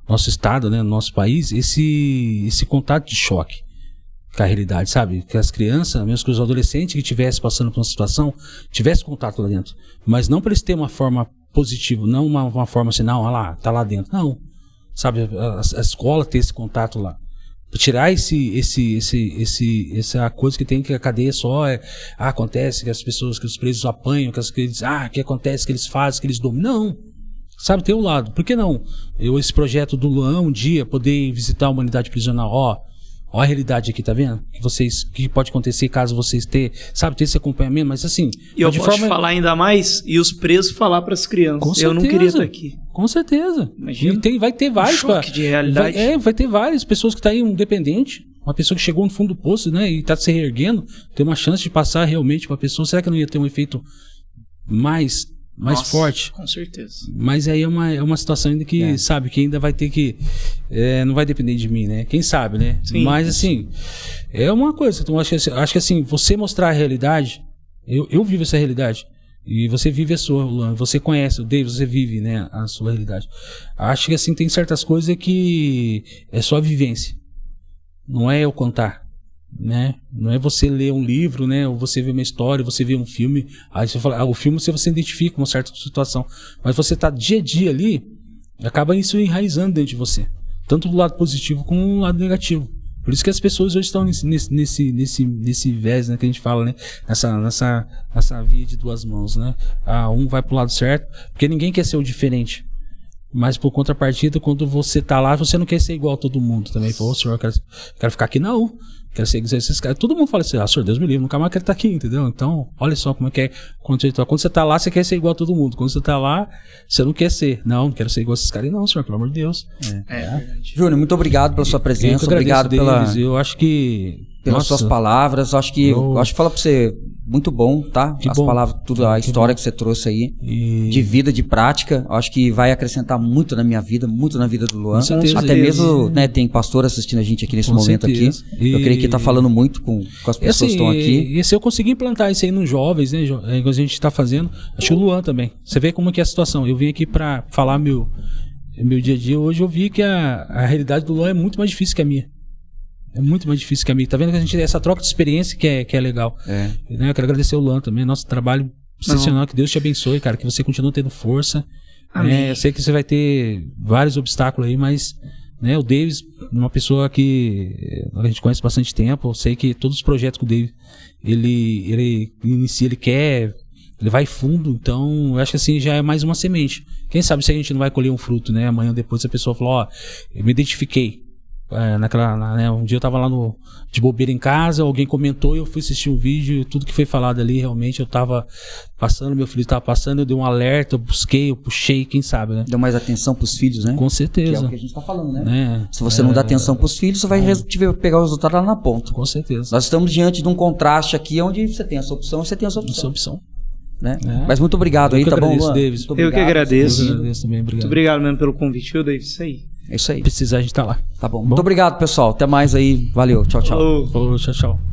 nosso estado, né, no nosso país, esse contato de choque com a realidade, sabe? Que as crianças, mesmo que os adolescentes que estivessem passando por uma situação, tivessem contato lá dentro. Mas não para eles terem uma forma positiva, não uma forma assim, não, olha lá, tá lá dentro. Não, sabe? A escola ter esse contato lá. Tirar essa coisa que tem que a cadeia só acontece, que as pessoas, que os presos apanham, que eles que acontece, que eles fazem, que eles dominam. Não. Sabe, tem um lado. Por que não? Esse projeto do Luan, um dia, poder visitar a humanidade prisional, ó a realidade aqui, tá vendo? Que pode acontecer caso vocês ter esse acompanhamento, mas assim... E eu posso falar ainda mais, e os presos falar para as crianças. Com certeza, eu não queria estar aqui. Com certeza. Imagina. Vai ter vários... choque de realidade. Vai ter várias pessoas que estão aí, um dependente, uma pessoa que chegou no fundo do poço, né, e está se reerguendo, tem uma chance de passar realmente para a pessoa. Será que não ia ter um efeito mais forte? Com certeza. Mas aí é uma situação ainda que, sabe, que ainda vai ter que... não vai depender de mim, né? Quem sabe, né? Sim, mas assim, é uma coisa. Então, acho que assim, você mostrar a realidade, eu vivo essa realidade. E você vive a sua, Luan. Você conhece o David, você vive, né, a sua realidade. Acho que assim, tem certas coisas que é só vivência. Não é eu contar. Né? Não é você ler um livro, né? Ou você ver uma história, você ver um filme, aí você fala, o filme você identifica uma certa situação, mas você tá dia a dia ali, acaba isso enraizando dentro de você, tanto do lado positivo como do lado negativo. Por isso que as pessoas hoje estão nesse viés, né, que a gente fala, né? Nessa via de duas mãos, né? Um vai pro lado certo, porque ninguém quer ser o diferente. Mas por contrapartida, quando você tá lá, você não quer ser igual a todo mundo também. Pô, senhor, eu quero ficar aqui. Não. quero ser igual a esses caras. Todo mundo fala assim, senhor, Deus me livre, nunca mais quero estar aqui, entendeu? Então, olha só como é que é. Quando você tá lá, você quer ser igual a todo mundo. Quando você tá lá, você não quer ser. Não quero ser igual a esses caras. Não, senhor, pelo amor de Deus. Júnior, muito obrigado pela sua presença. Obrigado eu acho que... pelas suas palavras. Acho que falar pra você, muito bom, tá? Que As bom. palavras, tudo, a história que você trouxe aí, de vida, de prática. Acho que vai acrescentar muito na minha vida, muito na vida do Luan. Com certeza. Até mesmo, né, tem pastor assistindo a gente aqui nesse Com momento certeza. aqui. Eu creio que tá falando muito com as pessoas que estão aqui. E se eu conseguir implantar isso aí nos jovens, né, igual a gente tá fazendo, acho que o Luan também. Você vê como que é a situação. Eu vim aqui pra falar meu dia a dia. Hoje eu vi que a realidade do Luan é muito mais difícil que a minha. É muito mais difícil que a minha. Tá vendo que a gente tem essa troca de experiência que é legal. Né? Eu quero agradecer o Luan também. Nosso trabalho excepcional. Que Deus te abençoe, cara. Que você continue tendo força. Eu sei que você vai ter vários obstáculos aí, mas né, o Davis, uma pessoa que a gente conhece bastante tempo. Eu sei que todos os projetos que o Davis ele inicia, ele vai fundo. Então, eu acho que assim já é mais uma semente. Quem sabe se a gente não vai colher um fruto, né? Amanhã depois a pessoa falou, eu me identifiquei. Um dia eu tava lá de bobeira em casa, alguém comentou e eu fui assistir um vídeo e tudo que foi falado ali, realmente eu tava passando, meu filho tava passando, eu dei um alerta, eu busquei, eu puxei, quem sabe, né? Deu mais atenção pros filhos, né? Com certeza. Que é o que a gente tá falando, né? Se você não dá atenção pros filhos, você vai pegar o resultado lá na ponta. Com certeza. Nós estamos diante de um contraste aqui, onde você tem essa opção, você tem essa opção. Essa opção. Né? Mas muito obrigado aí, tá bom, Luan? Davis. Eu que agradeço. Eu agradeço também, obrigado. Muito obrigado mesmo pelo convite, viu, Davis? Isso aí. É isso aí. Precisar, a gente tá lá. Tá bom. Muito obrigado, pessoal. Até mais aí. Valeu. Tchau, tchau. Falou, tchau, tchau.